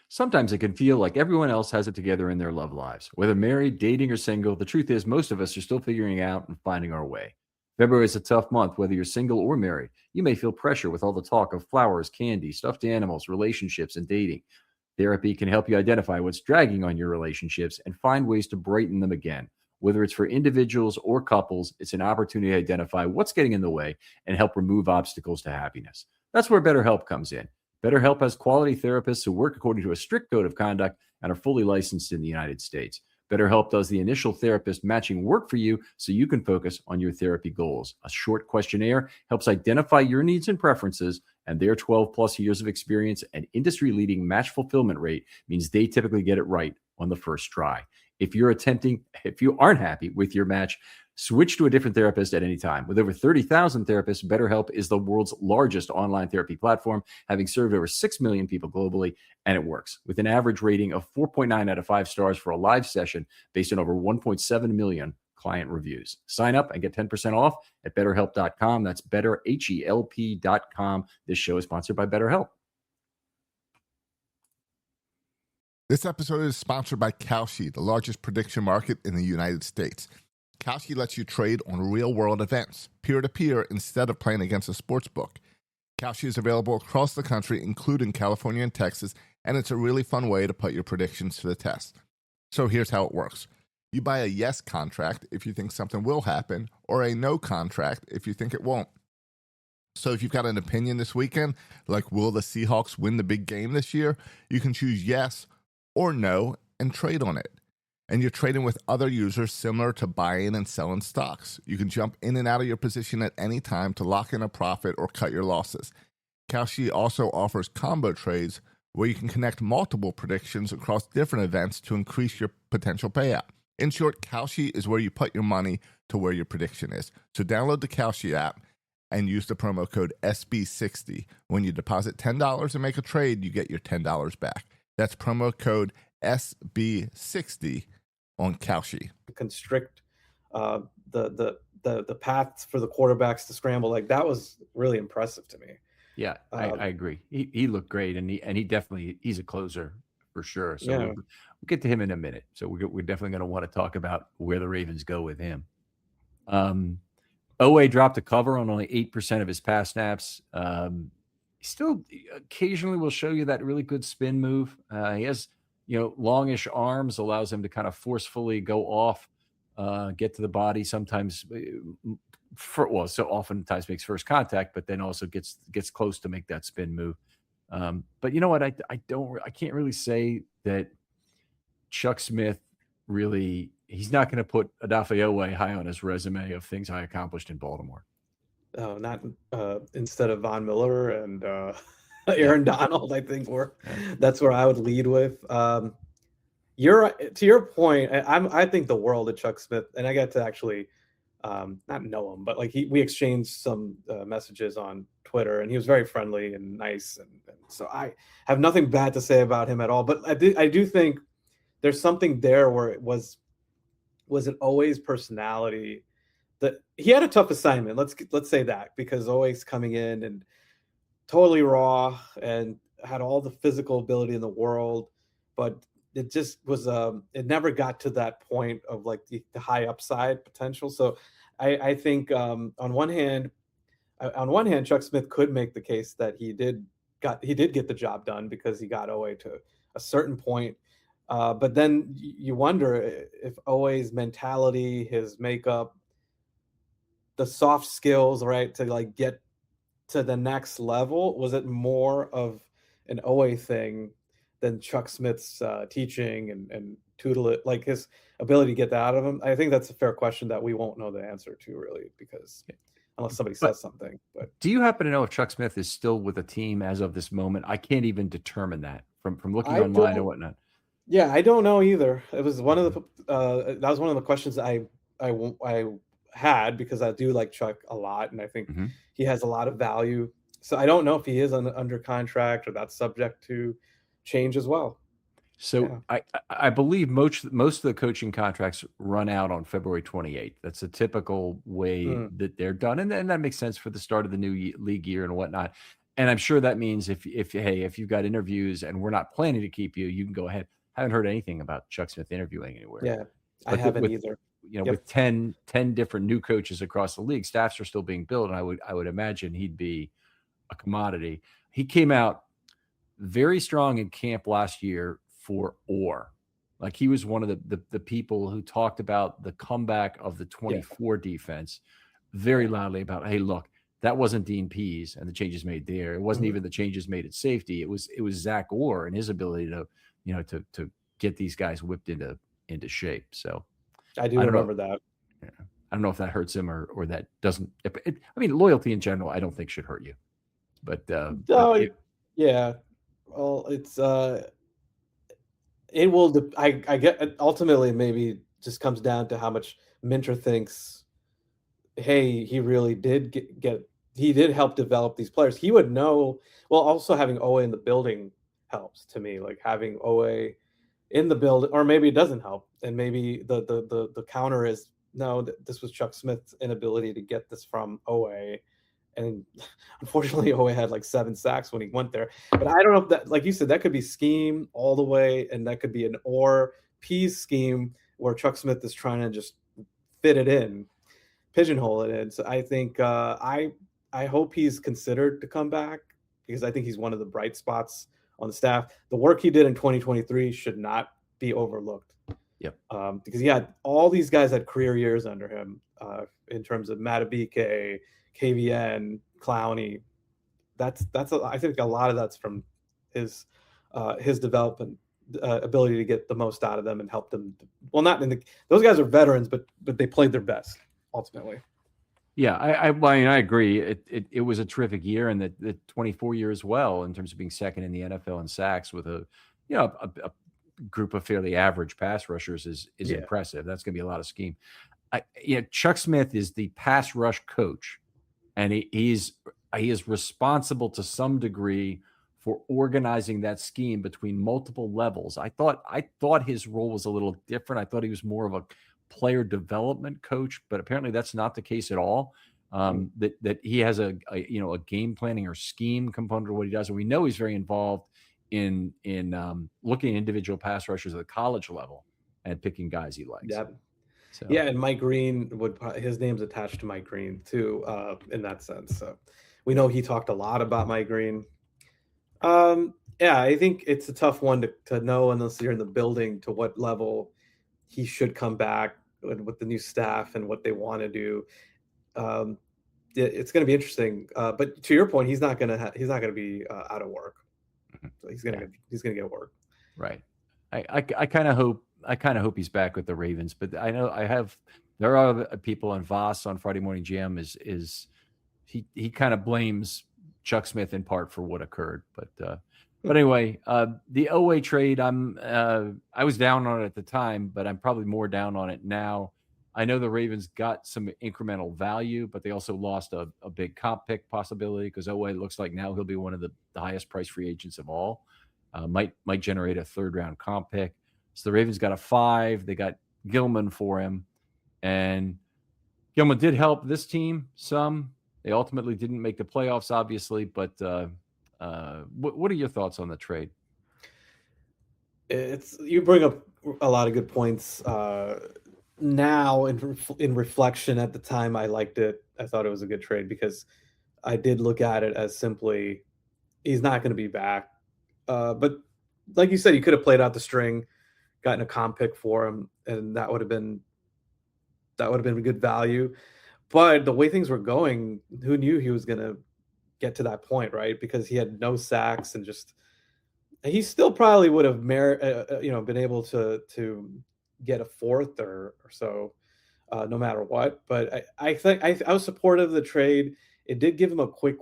Speaker 1: Sometimes it can feel like everyone else has it together in their love lives. Whether married, dating, or single, the truth is most of us are still figuring out and finding our way. February is a tough month, whether you're single or married. You may feel pressure with all the talk of flowers, candy, stuffed animals, relationships, and dating. Therapy can help you identify what's dragging on your relationships and find ways to brighten them again. Whether it's for individuals or couples, it's an opportunity to identify what's getting in the way and help remove obstacles to happiness. That's where BetterHelp comes in. BetterHelp has quality therapists who work according to a strict code of conduct and are fully licensed in the United States. BetterHelp does the initial therapist matching work for you so you can focus on your therapy goals. A short questionnaire helps identify your needs and preferences, and their 12 plus years of experience and industry-leading match fulfillment rate means they typically get it right on the first try. If you aren't happy with your match, switch to a different therapist at any time. With over 30,000 therapists, BetterHelp is the world's largest online therapy platform, having served over 6 million people globally, and it works. With an average rating of 4.9 out of 5 stars for a live session based on over 1.7 million client reviews. Sign up and get 10% off at BetterHelp.com. That's BetterHelp.com. This show is sponsored by BetterHelp.
Speaker 3: This episode is sponsored by Kalshi, the largest prediction market in the United States. Kalshi lets you trade on real-world events, peer-to-peer, instead of playing against a sports book. Kalshi is available across the country, including California and Texas, and it's a really fun way to put your predictions to the test. So here's how it works. You buy a yes contract if you think something will happen, or a no contract if you think it won't. So if you've got an opinion this weekend, like will the Seahawks win the big game this year, you can choose yes or no and trade on it. And you're trading with other users similar to buying and selling stocks. You can jump in and out of your position at any time to lock in a profit or cut your losses. Kalshi also offers combo trades where you can connect multiple predictions across different events to increase your potential payout. In short, Kalshi is where you put your money to where your prediction is. So download the Kalshi app and use the promo code SB60. When you deposit $10 and make a trade, you get your $10 back. That's promo code SB60 on Kalshi.
Speaker 2: Constrict the paths for the quarterbacks to scramble. Like, that was really impressive to me.
Speaker 1: Yeah, I agree. He looked great, and he definitely, he's a closer for sure. So we'll get to him in a minute. So we're definitely going to want to talk about where the Ravens go with him. Oweh dropped a cover on only 8% of his pass snaps. still occasionally will show you that really good spin move. He has, longish arms, allows him to kind of forcefully go off, get to the body. Sometimes, so oftentimes makes first contact, but then also gets close to make that spin move. But you know what? I can't really say that Chuck Smith really. He's not going to put Odafe Oweh high on his resume of things I accomplished in Baltimore.
Speaker 2: Oh, not instead of Von Miller and Aaron Donald, I think that's where I would lead with. To your point, I think the world of Chuck Smith, and I got to actually not know him, but like we exchanged some messages on Twitter, and he was very friendly and nice, and so I have nothing bad to say about him at all. But I do think there's something there where it was it Oweh's personality that he had a tough assignment. Let's say that, because Oweh's coming in and totally raw and had all the physical ability in the world, but it just was it never got to that point of like the high upside potential. So I think on one hand, Chuck Smith could make the case that he did get the job done because he got Oweh to a certain point. But then you wonder if Oweh's mentality, his makeup, the soft skills, right, to like get to the next level, was it more of an Oweh thing than Chuck Smith's teaching and tutelage, like his ability to get that out of him? I think that's a fair question that we won't know the answer to, really, because unless somebody says something. But
Speaker 1: do you happen to know if Chuck Smith is still with the team as of this moment? I can't even determine that from looking online or whatnot.
Speaker 2: Yeah, I don't know either. It was one of the that was one of the questions I had, because I do like Chuck a lot, and I think he has a lot of value. So I don't know if he is under contract or that's subject to change as well.
Speaker 1: So I believe most of the coaching contracts run out on February 28th. That's a typical way that they're done, and that makes sense for the start of the new league year and whatnot. And I'm sure that means if you've got interviews and we're not planning to keep you, you can go ahead. I haven't heard anything about Chuck Smith interviewing anywhere.
Speaker 2: Yeah, I haven't either.
Speaker 1: With 10 different new coaches across the league, staffs are still being built, and I would imagine he'd be a commodity. He came out very strong in camp last year for Orr. Like, he was one of the people who talked about the comeback of the 24 defense very loudly about, hey, look, that wasn't Dean Pease and the changes made there. It wasn't even the changes made at safety. It was Zach Orr and his ability to to get these guys whipped into shape. So
Speaker 2: I do remember that.
Speaker 1: Yeah. I don't know if that hurts him or that doesn't. I mean, loyalty in general, I don't think should hurt you. But
Speaker 2: yeah, well, it's it will. I get ultimately maybe just comes down to how much Minter thinks. Hey, he really did he did help develop these players. He would know. Well, also having Oweh in the building helps to me. Like, having Oweh in the building, or maybe it doesn't help, and maybe the counter is no. This was Chuck Smith's inability to get this from Oweh, and unfortunately, Oweh had like 7 sacks when he went there. But I don't know if that, like you said, that could be scheme all the way, and that could be an Orr Pease scheme where Chuck Smith is trying to just fit it in, pigeonhole it in. So I think I hope he's considered to come back, because I think he's one of the bright spots on the staff. The work he did in 2023 should not be overlooked.
Speaker 1: Yep.
Speaker 2: Because he had all these guys had career years under him in terms of Matabike, KVN, Clowney. I think a lot of that's from his development ability to get the most out of them and help them. Well, those guys are veterans, but they played their best ultimately.
Speaker 1: Yeah, I agree. It was a terrific year, and the 24 year as well, in terms of being second in the NFL in sacks with a group of fairly average pass rushers is impressive. That's going to be a lot of scheme. Chuck Smith is the pass rush coach, and he is responsible to some degree for organizing that scheme between multiple levels. I thought his role was a little different. I thought he was more of a player development coach, but apparently that's not the case at all. That he has a game planning or scheme component of what he does, and we know he's very involved in looking at individual pass rushers at the college level and picking guys he likes.
Speaker 2: Yeah.
Speaker 1: So.
Speaker 2: Yeah, and Mike Green his name's attached to Mike Green too, in that sense. So we know he talked a lot about Mike Green. Yeah, I think it's a tough one to know unless you're in the building to what level he should come back with the new staff and what they want to do. Um, it's going to be interesting. But to your point, he's not going to be out of work. So he's going to get work.
Speaker 1: Right. I kind of hope he's back with the Ravens, but I know there are people on Voss on Friday Morning Jam is he kind of blames Chuck Smith in part for what occurred, but anyway, the Oweh trade, I was down on it at the time, but I'm probably more down on it now. I know the Ravens got some incremental value, but they also lost a big comp pick possibility because Oweh looks like now he'll be one of the highest price free agents of all. Might generate a 3rd round comp pick. So the Ravens got a 5. They got Gilman for him, and Gilman did help this team some. They ultimately didn't make the playoffs, obviously, but what are your thoughts on the trade?
Speaker 2: You bring up a lot of good points. Now, in reflection, at the time, I liked it. I thought it was a good trade because I did look at it as simply he's not going to be back. But like you said, you could have played out the string, gotten a comp pick for him, and that would have been a good value. But the way things were going, who knew he was going to get to that point, right? Because he had no sacks and he still probably would have been able to get a 4th or so, no matter what. But I think I was supportive of the trade. It did give him a quick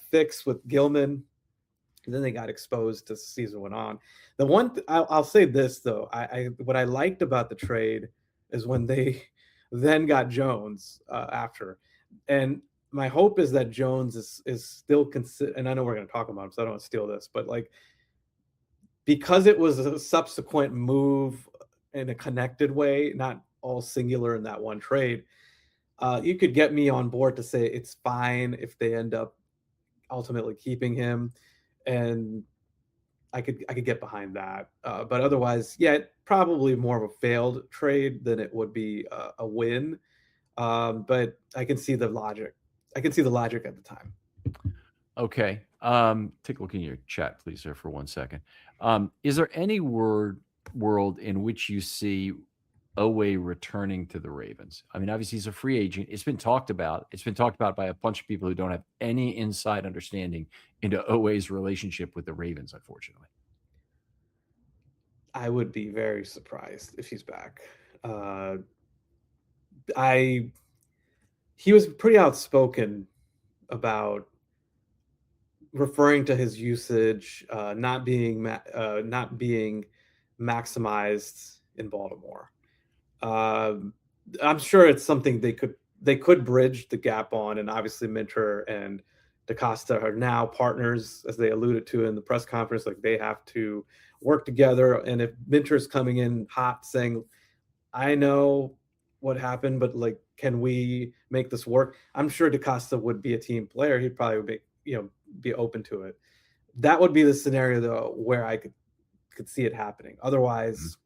Speaker 2: fix with Gilman, and then they got exposed as the season went on. The one I'll say this though, what I liked about the trade is when they then got Jones after, and my hope is that Jones is still and I know we're going to talk about him, so I don't want to steal this, but like because it was a subsequent move in a connected way, not all singular in that one trade, you could get me on board to say it's fine if they end up ultimately keeping him, and I could get behind that. But otherwise, yeah, probably more of a failed trade than it would be a win. But I can see the logic. I can see the logic at the time.
Speaker 1: Okay. Take a look in your chat, please, sir, for 1 second. Is there any world in which you see Oweh returning to the Ravens? I mean, obviously he's a free agent. It's been talked about. It's been talked about by a bunch of people who don't have any inside understanding into Oweh's relationship with the Ravens, unfortunately.
Speaker 2: I would be very surprised if he's back. He was pretty outspoken about referring to his usage not being maximized in Baltimore. I'm sure it's something they could bridge the gap on, and obviously Minter and DaCosta are now partners, as they alluded to in the press conference. Like they have to work together, and if Minter's coming in hot saying, "I know what happened, but like, can we make this work?" I'm sure DaCosta would be a team player. He'd probably be open to it. That would be the scenario though where I could see it happening. Otherwise,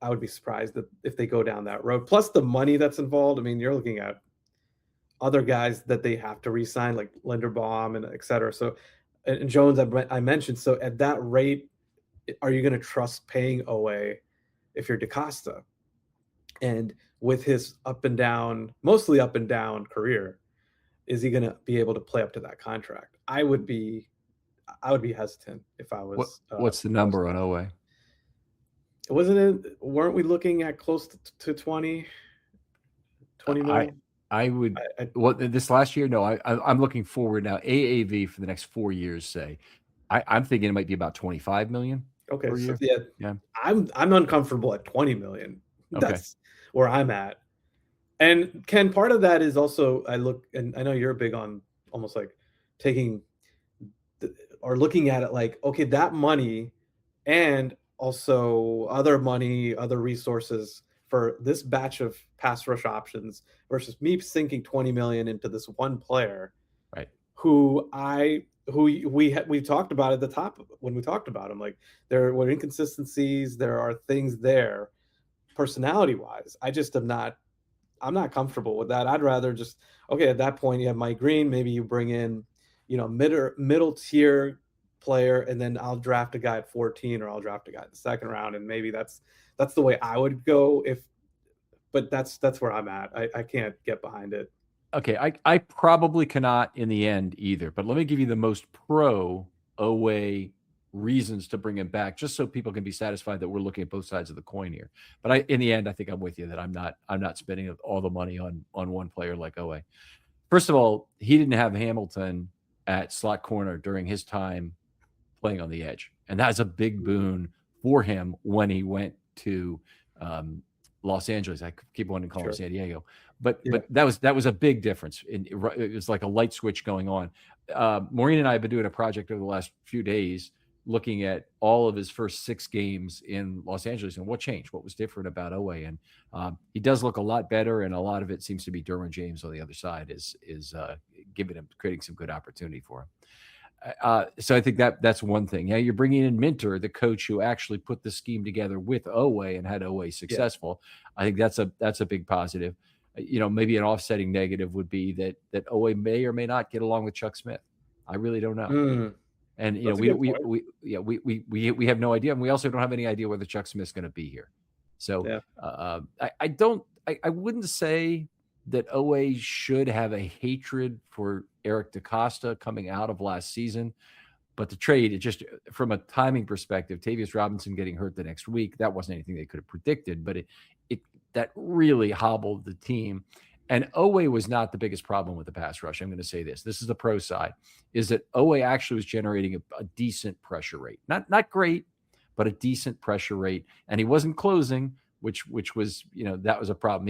Speaker 2: I would be surprised if they go down that road. Plus the money that's involved. I mean, you're looking at other guys that they have to re-sign, like Linderbaum and et cetera. So, and Jones, I mentioned. So at that rate, are you going to trust paying Oweh if you're DaCosta? And with his mostly up and down career, is he going to be able to play up to that contract? I would be hesitant if I was.
Speaker 1: What's the number on Oweh?
Speaker 2: Weren't we looking at close to 20 million?
Speaker 1: I would. This last year? No, I'm looking forward now. AAV for the next 4 years, say. I'm thinking it might be about 25 million.
Speaker 2: Okay, so yeah. I'm uncomfortable at 20 million. That's where I'm at. And Ken, part of that is also and I know you're big on almost like looking at it like, okay, that money and also other money, other resources for this batch of pass rush options versus me sinking 20 million into this one player,
Speaker 1: right?
Speaker 2: Who we talked about at the top when we talked about him. Like there were inconsistencies, there are things there, personality wise. I'm not comfortable with that. I'd rather just, okay, at that point you have Mike Green, maybe you bring in, middle tier player, and then I'll draft a guy at 14, or I'll draft a guy in the second round, and maybe that's the way I would go. But that's where I'm at. I can't get behind it.
Speaker 1: Okay, I probably cannot in the end either. But let me give you the most pro Oweh reasons to bring him back, just so people can be satisfied that we're looking at both sides of the coin here. But in the end, I think I'm with you that I'm not spending all the money on one player like Oweh. First of all, he didn't have Hamilton at slot corner during his time playing on the edge, and that's a big boon for him when he went to Los Angeles. I keep wanting to call him San Diego, but that was a big difference. It was like a light switch going on. Maureen and I have been doing a project over the last few days, looking at all of his first 6 games in Los Angeles and what changed, what was different about Oweh. And he does look a lot better, and a lot of it seems to be Derwin James on the other side is creating some good opportunity for him. So I think that's one thing. Yeah, you're bringing in Minter, the coach who actually put the scheme together with Oweh and had Oweh successful. I think that's a big positive. Maybe an offsetting negative would be that Oweh may or may not get along with Chuck Smith. I really don't know. And we have no idea, and we also don't have any idea whether Chuck Smith's going to be here. So I wouldn't say that Oweh should have a hatred for Eric DeCosta coming out of last season, but the trade, it just from a timing perspective, Tavius Robinson getting hurt the next week, that wasn't anything they could have predicted, but that really hobbled the team. And Oweh was not the biggest problem with the pass rush. I'm going to say this. This is the pro side, is that Oweh actually was generating a decent pressure rate. Not great, but a decent pressure rate. And he wasn't closing, which was, that was a problem.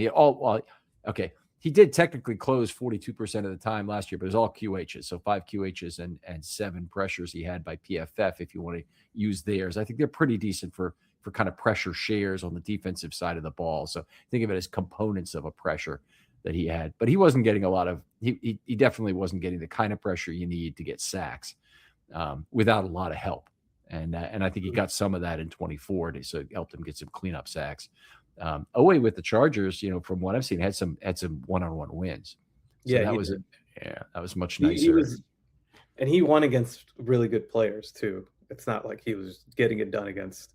Speaker 1: He did technically close 42% of the time last year, but it was all QHs. So 5 QHs and 7 pressures he had by PFF, if you want to use theirs. I think they're pretty decent for kind of pressure shares on the defensive side of the ball. So think of it as components of a pressure that he had, but he wasn't getting a lot of, he definitely wasn't getting the kind of pressure you need to get sacks without a lot of help. And I think he got some of that in 24, so it helped him get some cleanup sacks. Oweh with the Chargers, from what I've seen, had some one-on-one wins. So that was much nicer.
Speaker 2: And he won against really good players too. It's not like he was getting it done against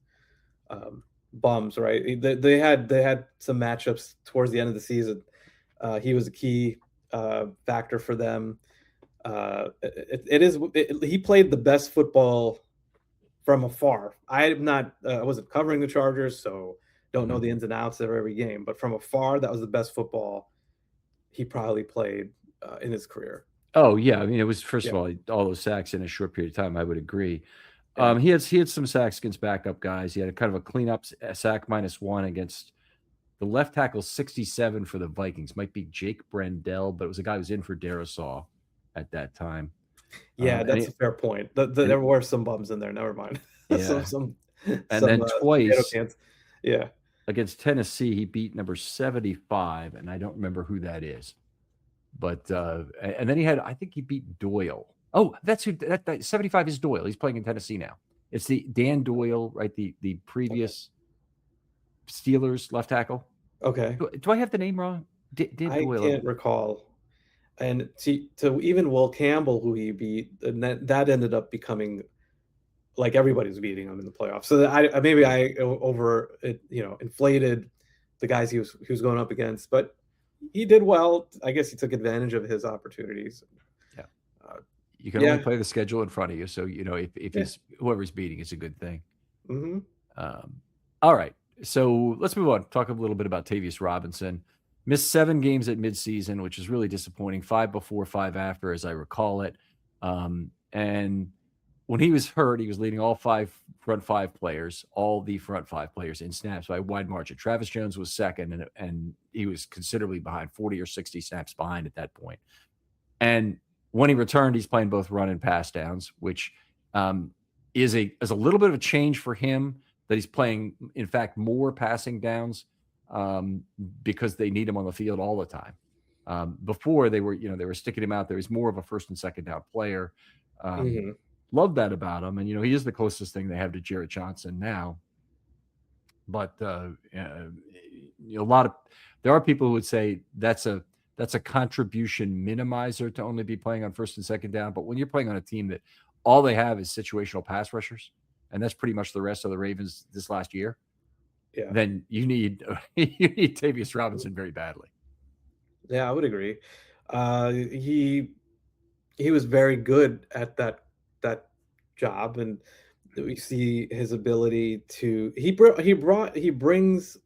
Speaker 2: bums, right? They had some matchups towards the end of the season. He was a key factor for them. He played the best football from afar. I wasn't covering the Chargers, so don't know the ins and outs of every game. But from afar, that was the best football he probably played in his career.
Speaker 1: Oh yeah, I mean, it was first of all those sacks in a short period of time. I would agree. He had some sacks against backup guys. He had a kind of a cleanup sack -1 against the left tackle 67 for the Vikings. Might be Jake Brendel, but it was a guy who was in for Darisaw at that time.
Speaker 2: Yeah, that's a fair point. There were some bums in there. Never mind.
Speaker 1: Yeah. Then twice against Tennessee, he beat number 75, and I don't remember who that is. But and then I think he beat Doyle. Oh, that's who that 75 is Doyle. He's playing in Tennessee now. It's the Dan Doyle, right? The previous Steelers left tackle.
Speaker 2: Okay.
Speaker 1: Do I have the name wrong?
Speaker 2: I can't recall. And to even Will Campbell, who he beat, and that ended up becoming like everybody was beating him in the playoffs. So I inflated the guys he was going up against, but he did well. I guess he took advantage of his opportunities.
Speaker 1: Yeah. You can only play the schedule in front of you, so if he's whoever's beating, it's a good thing.
Speaker 2: Mm-hmm.
Speaker 1: All right. So let's move on. Talk a little bit about Tavius Robinson. Missed 7 games at midseason, which is really disappointing. 5 before, 5 after, as I recall it. And when he was hurt, he was leading all the front five players in snaps by a wide margin. Travis Jones was second, and he was considerably behind, 40 or 60 snaps behind at that point. And when he returned, he's playing both run and pass downs, which is a little bit of a change for him, that he's playing, in fact, more passing downs because they need him on the field all the time. Before they were sticking him out there. He's more of a first and second down player. Love that about him. And, he is the closest thing they have to Jarrett Johnson now. But there are people who would say that's a contribution minimizer to only be playing on first and second down. But when you're playing on a team that all they have is situational pass rushers, and that's pretty much the rest of the Ravens this last year, then you need Tavius Robinson very badly.
Speaker 2: Yeah, I would agree. He was very good at that job, and we see his ability to he brings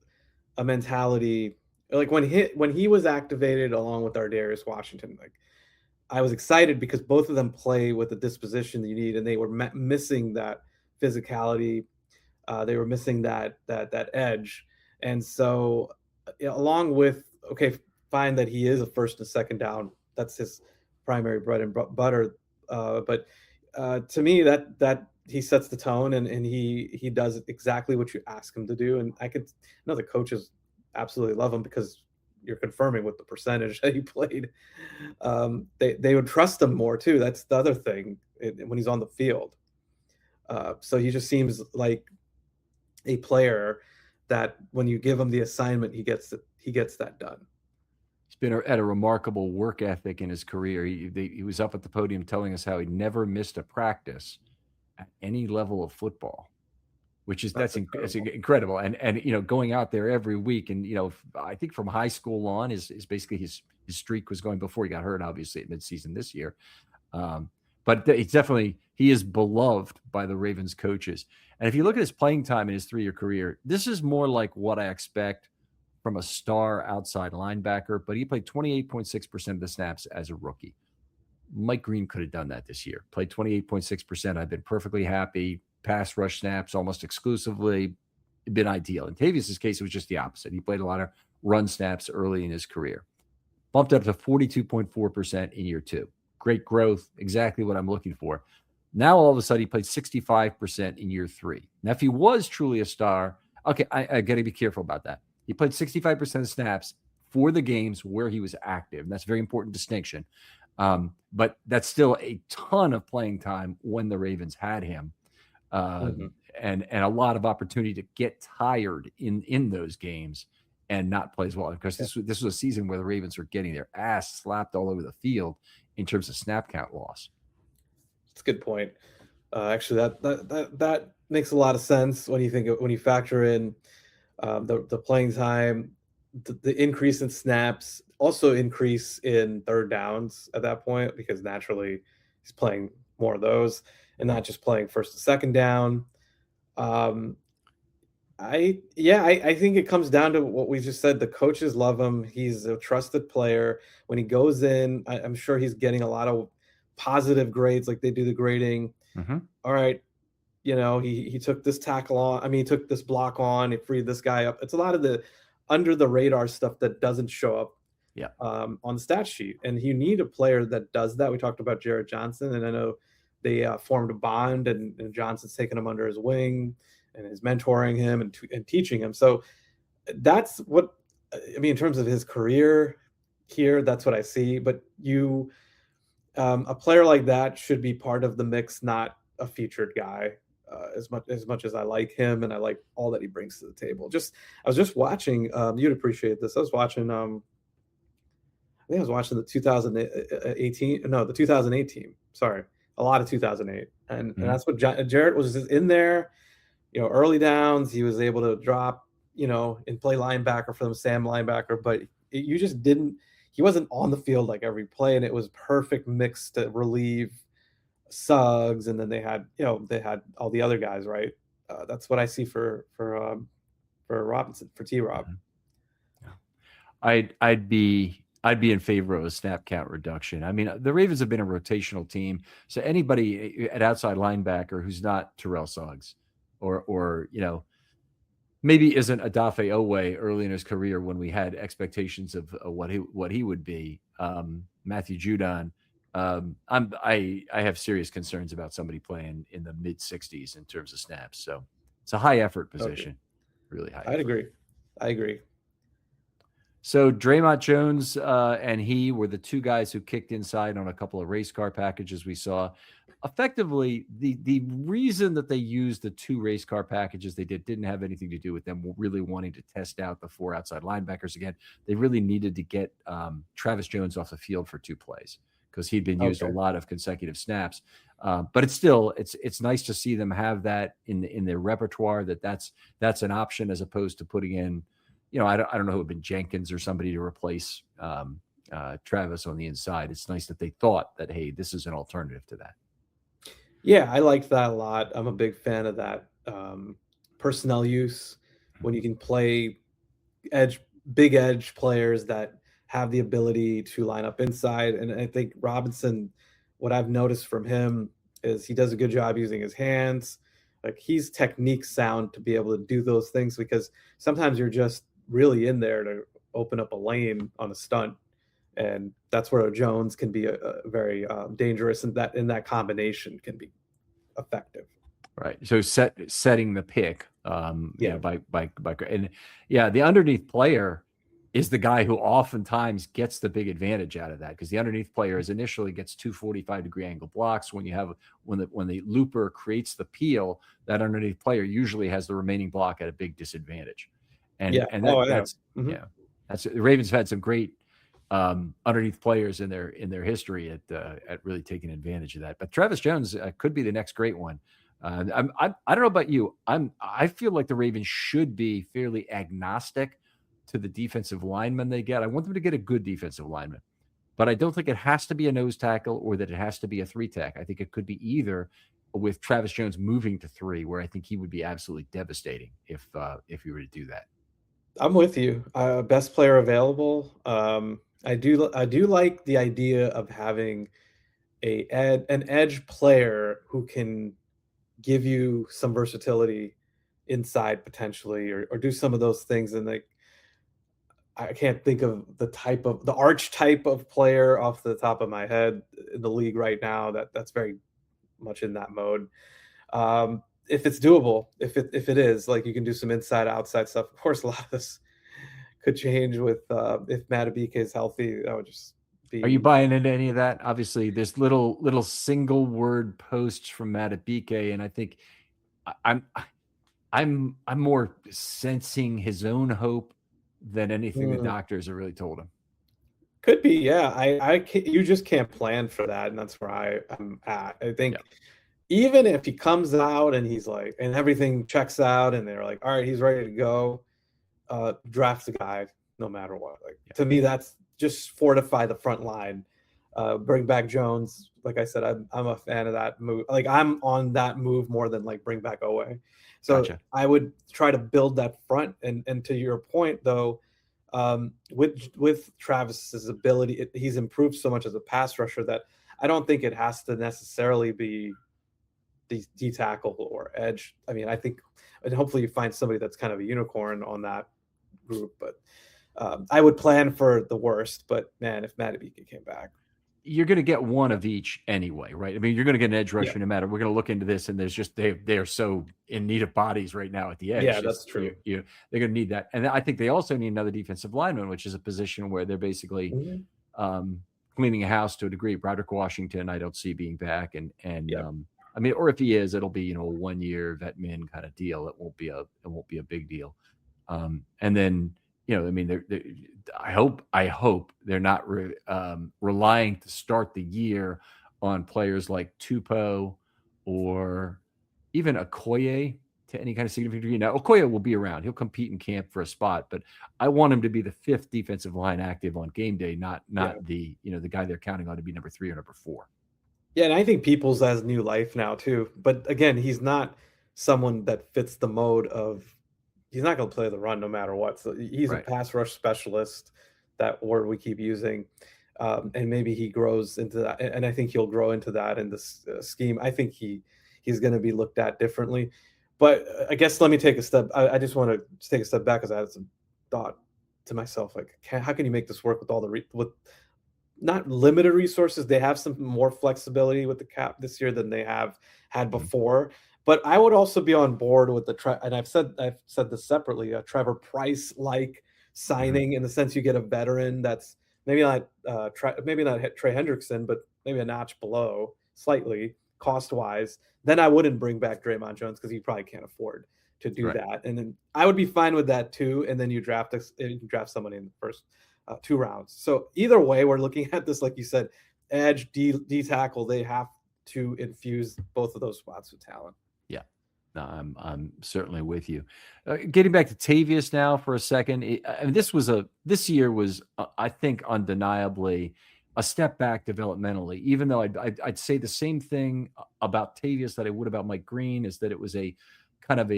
Speaker 2: a mentality like when he was activated along with Darius Washington. Like, I was excited because both of them play with the disposition that you need, and they were missing that physicality. They were missing that edge, and so along with fine that he is a first and second down. That's his primary bread and butter. But to me, that he sets the tone, and he does exactly what you ask him to do. And I know the coaches absolutely love him because you're confirming with the percentage that he played. They would trust him more too. That's the other thing when he's on the field. So he just seems like a player that when you give him the assignment, he gets that done.
Speaker 1: He's been at a remarkable work ethic in his career. He was up at the podium telling us how he never missed a practice at any level of football, which is that's incredible. And going out there every week, and I think from high school on is basically his streak was going before he got hurt, obviously at midseason this year. But he is beloved by the Ravens coaches. And if you look at his playing time in his 3-year career, this is more like what I expect from a star outside linebacker, but he played 28.6% of the snaps as a rookie. Mike Green could have done that this year. Played 28.6%. I've been perfectly happy. Pass rush snaps almost exclusively. Been ideal. In Tavius's case, it was just the opposite. He played a lot of run snaps early in his career. Bumped up to 42.4% in year 2. Great growth, exactly what I'm looking for. Now, all of a sudden, he played 65% in year 3. Now, if he was truly a star, okay, I got to be careful about that. He played 65% of snaps for the games where he was active. And that's a very important distinction. But that's still a ton of playing time when the Ravens had him. And a lot of opportunity to get tired in those games and not play as well. Because this was a season where the Ravens were getting their ass slapped all over the field in terms of snap count loss.
Speaker 2: That's a good point. Actually, that makes a lot of sense when you factor in the playing time, the increase in snaps, also increase in third downs at that point, because naturally he's playing more of those and not just playing first and second down. I think it comes down to what we just said. The coaches love him. He's a trusted player. When he goes in, I'm sure he's getting a lot of positive grades, like they do the grading. All right, he took this tackle on. I mean, he took this block on. He freed this guy up. It's a lot of the under the radar stuff that doesn't show up on the stat sheet. And you need a player that does that. We talked about Jared Johnson, and I know they formed a bond, and Johnson's taken him under his wing and is mentoring him and teaching him. So that's what I mean in terms of his career here. That's what I see. But a player like that should be part of the mix, not a featured guy. As much as I like him and I like all that he brings to the table. I was just watching. You'd appreciate this. I was watching. I think I was watching the 2008 team. Sorry, a lot of 2008, and that's what Jarrett was in there. Early downs, he was able to drop, and play linebacker for them, Sam linebacker. But you just didn't. He wasn't on the field like every play, and it was perfect mix to relieve Suggs, and then they had all the other guys, right? That's what I see for Robinson, for T-Rob.
Speaker 1: I'd be in favor of a snap count reduction. I mean, the Ravens have been a rotational team, so anybody at outside linebacker who's not Terrell Suggs, or maybe isn't Odafe Oweh early in his career when we had expectations of what he would be, Matthew Judon. I have serious concerns about somebody playing in the mid 60s in terms of snaps. So it's a high effort position, really high.
Speaker 2: I agree.
Speaker 1: So Draymond Jones and he were the two guys who kicked inside on a couple of race car packages we saw. Effectively, the reason that they used the 2 race car packages they didn't have anything to do with them really wanting to test out the 4 outside linebackers again. They really needed to get Travis Jones off the field for 2 plays, because he'd been used a lot of consecutive snaps. But it's nice to see them have that in their repertoire, that's an option as opposed to putting in, I don't know who it would have been, Jenkins or somebody to replace Travis on the inside. It's nice that they thought that, hey, this is an alternative to that.
Speaker 2: Yeah, I liked that a lot. I'm a big fan of that personnel use when you can play big edge players that have the ability to line up inside. And I think Robinson, what I've noticed from him is he does a good job using his hands. Like, he's technique sound to be able to do those things, because sometimes you're just really in there to open up a lane on a stunt. And that's where Jones can be a very dangerous, and that combination can be effective.
Speaker 1: Right. So setting the pick, the underneath player is the guy who oftentimes gets the big advantage out of that, because the underneath player is initially gets 245-degree angle blocks. When the looper creates the peel, that underneath player usually has the remaining block at a big disadvantage. That's the Ravens have had some great underneath players in their history at really taking advantage of that. But Travis Jones could be the next great one. I don't know about you. I feel like the Ravens should be fairly agnostic to the defensive lineman they get. I want them to get a good defensive lineman, but I don't think it has to be a nose tackle or that it has to be a 3-tech. I think it could be either, with Travis Jones moving to 3, where I think he would be absolutely devastating if you were to do that.
Speaker 2: I'm with you. Best player available. I do like the idea of having an edge player who can give you some versatility inside potentially, or do some of those things. And I can't think of the archetype of player off the top of my head in the league right now that's very much in that mode. If it's doable, if it is, like, you can do some inside outside stuff. Of course, a lot of this could change with if Madubuike is healthy. That would just be.
Speaker 1: Are you buying into any of that? Obviously, there's little single word posts from Madubuike, and I think I'm more sensing his own hope than anything the doctors have really told him.
Speaker 2: Could be, yeah. You just can't plan for that, and that's where I'm at. I think even if he comes out and he's like, and everything checks out, and they're like, all right, he's ready to go, draft the guy no matter what. To me, that's just fortify the front line. Bring back Jones. Like I said, I'm a fan of that move. Like, I'm on that move more than like bring back Oweh. So gotcha. I would try to build that front. And to your point, though, with Travis's ability, he's improved so much as a pass rusher that I don't think it has to necessarily be the D tackle or edge. I mean, I think, and hopefully you find somebody that's kind of a unicorn on that group. But I would plan for the worst. But man, if Madubuike came back,
Speaker 1: you're going to get one of each anyway, right? I mean, you're going to get an edge rusher no matter. We're going to look into this, and there's just they're so in need of bodies right now at the edge.
Speaker 2: Yeah, that's true.
Speaker 1: They're going to need that, and I think they also need another defensive lineman, which is a position where they're basically cleaning a house to a degree. Broderick Washington, I don't see being back, and I mean, or if he is, it'll be a 1-year vet min kind of deal. It won't be a big deal, and then. I mean, I hope they're not relying to start the year on players like Tupou or even Okoye to any kind of significant degree. Now, Okoye will be around; he'll compete in camp for a spot, but I want him to be the 5th defensive line active on game day, not the the guy they're counting on to be number 3 or number 4.
Speaker 2: Yeah, and I think Peoples has new life now too. But again, he's not someone that fits the mode of. He's not going to play the run no matter what. So he's a pass rush specialist, that word we keep using. And maybe he grows into that. And I think he'll grow into that in this scheme. I think he's going to be looked at differently. But I guess let me take a step. I just want to take a step back, because I had some thought to myself, like, how can you make this work with all with not limited resources? They have some more flexibility with the cap this year than they have had before. But I would also be on board with and I've said this separately, a Trevor Price-like signing, in the sense you get a veteran that's maybe not Trey Hendrickson, but maybe a notch below slightly cost-wise. Then I wouldn't bring back Draymond Jones, because he probably can't afford to do that. And then I would be fine with that too. And then you draft somebody in the first 2 rounds. So either way, we're looking at this, like you said, edge, D tackle, they have to infuse both of those spots with talent.
Speaker 1: Yeah, no, I'm certainly with you. Getting back to Tavius now for a second. I mean, this year was I think undeniably a step back developmentally. Even though I'd say the same thing about Tavius that I would about Mike Green, is that it was a kind of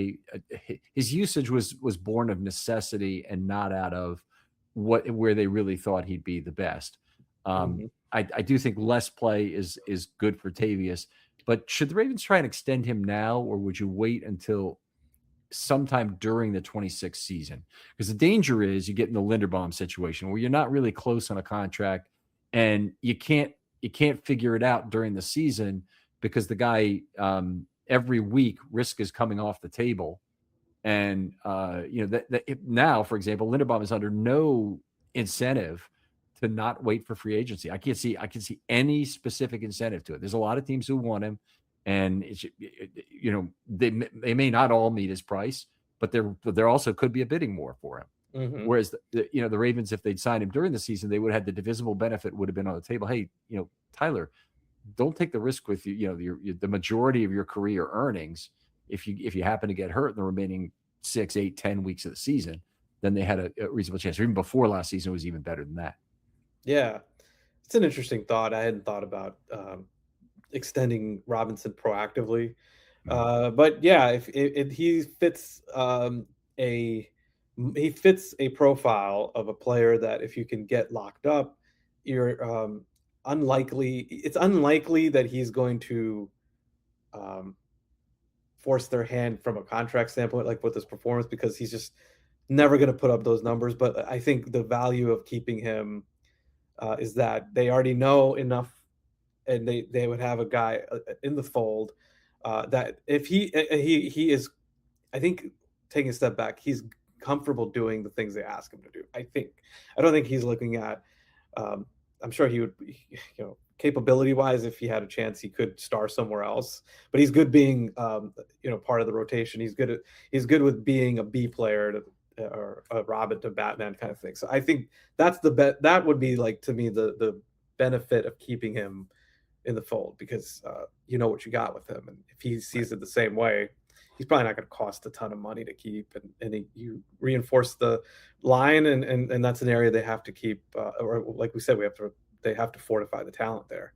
Speaker 1: his usage was born of necessity and not out of where they really thought he'd be the best. I do think less play is good for Tavius, but should the Ravens try and extend him now, or would you wait until sometime during the 26th season? Because the danger is you get in the Linderbaum situation where you're not really close on a contract and you can't figure it out during the season because the guy every week risk is coming off the table. And now, for example, Linderbaum is under no incentive to not wait for free agency. I can see any specific incentive to it. There's a lot of teams who want him, and they may not all meet his price, but there also could be a bidding war for him.
Speaker 2: Mm-hmm.
Speaker 1: Whereas the Ravens, if they'd signed him during the season, they would have had the divisible benefit would have been on the table. Hey, Tyler, don't take the risk with the majority of your career earnings. If you happen to get hurt in the remaining 6, 8, 10 weeks of the season, then they had a reasonable chance. Or even before last season, it was even better than that.
Speaker 2: Yeah, it's an interesting thought. I hadn't thought about extending Robinson proactively, but yeah, if he fits he fits a profile of a player that if you can get locked up, you're unlikely. It's unlikely that he's going to force their hand from a contract standpoint, like with his performance, because he's just never going to put up those numbers. But I think the value of keeping him is that they already know enough, and they would have a guy in the fold that if he is, I think, taking a step back, he's comfortable doing the things they ask him to do. I don't think he's looking at. I'm sure he would, capability wise, if he had a chance, he could star somewhere else. But he's good being, part of the rotation. He's good with being a B player or a Robin to Batman kind of thing. So I think that's that would be, like, to me, the benefit of keeping him in the fold, because you know what you got with him, and if he sees it the same way, he's probably not going to cost a ton of money to keep, and you reinforce the line, and that's an area they have to keep, or like we said, they have to fortify the talent there.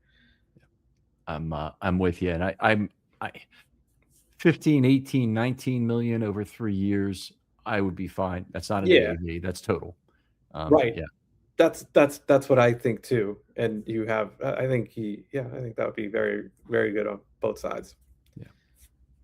Speaker 1: I'm with you, and I'm 15, 18, 19 million over 3 years, I would be fine. That's not an AAV, that's total.
Speaker 2: Right.
Speaker 1: Yeah.
Speaker 2: That's what I think too. And you have, I think that would be very, very good on both sides.
Speaker 1: Yeah.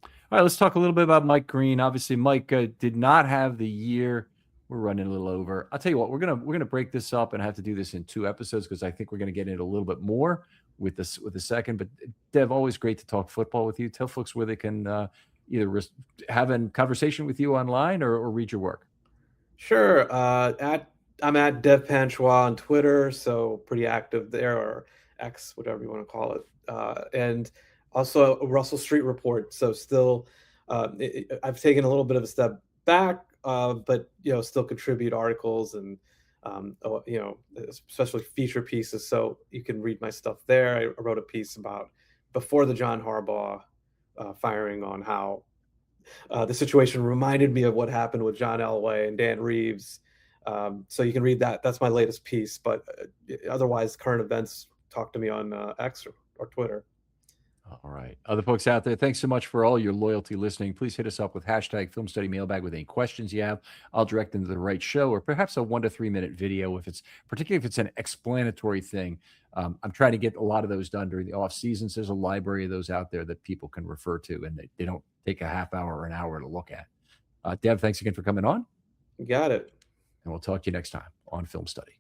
Speaker 1: All right, let's talk a little bit about Mike Green. Obviously, Mike did not have the year. We're running a little over. I'll tell you what, we're gonna break this up and have to do this in 2 episodes, because I think we're gonna get into a little bit more with the second. But Dev, always great to talk football with you. Tell folks where they can either have a conversation with you online or read your work.
Speaker 2: Sure. I'm at Dev Panchwa on Twitter, so pretty active there, or X, whatever you want to call it. And also a Russell Street Report. So still, I've taken a little bit of a step back, but still contribute articles and especially feature pieces. So you can read my stuff there. I wrote a piece about before the John Harbaugh firing, on how the situation reminded me of what happened with John Elway and Dan Reeves. So you can read that. That's my latest piece. But otherwise, current events, talk to me on X or Twitter.
Speaker 1: All right. Other folks out there, thanks so much for all your loyalty listening. Please hit us up with hashtag Film Study Mailbag with any questions you have. I'll direct them to the right show, or perhaps a 1 to 3 minute video particularly if it's an explanatory thing. I'm trying to get a lot of those done during the off seasons. There's a library of those out there that people can refer to, and they don't take a half hour or an hour to look at. Dev, thanks again for coming on.
Speaker 2: You got it.
Speaker 1: And we'll talk to you next time on Film Study.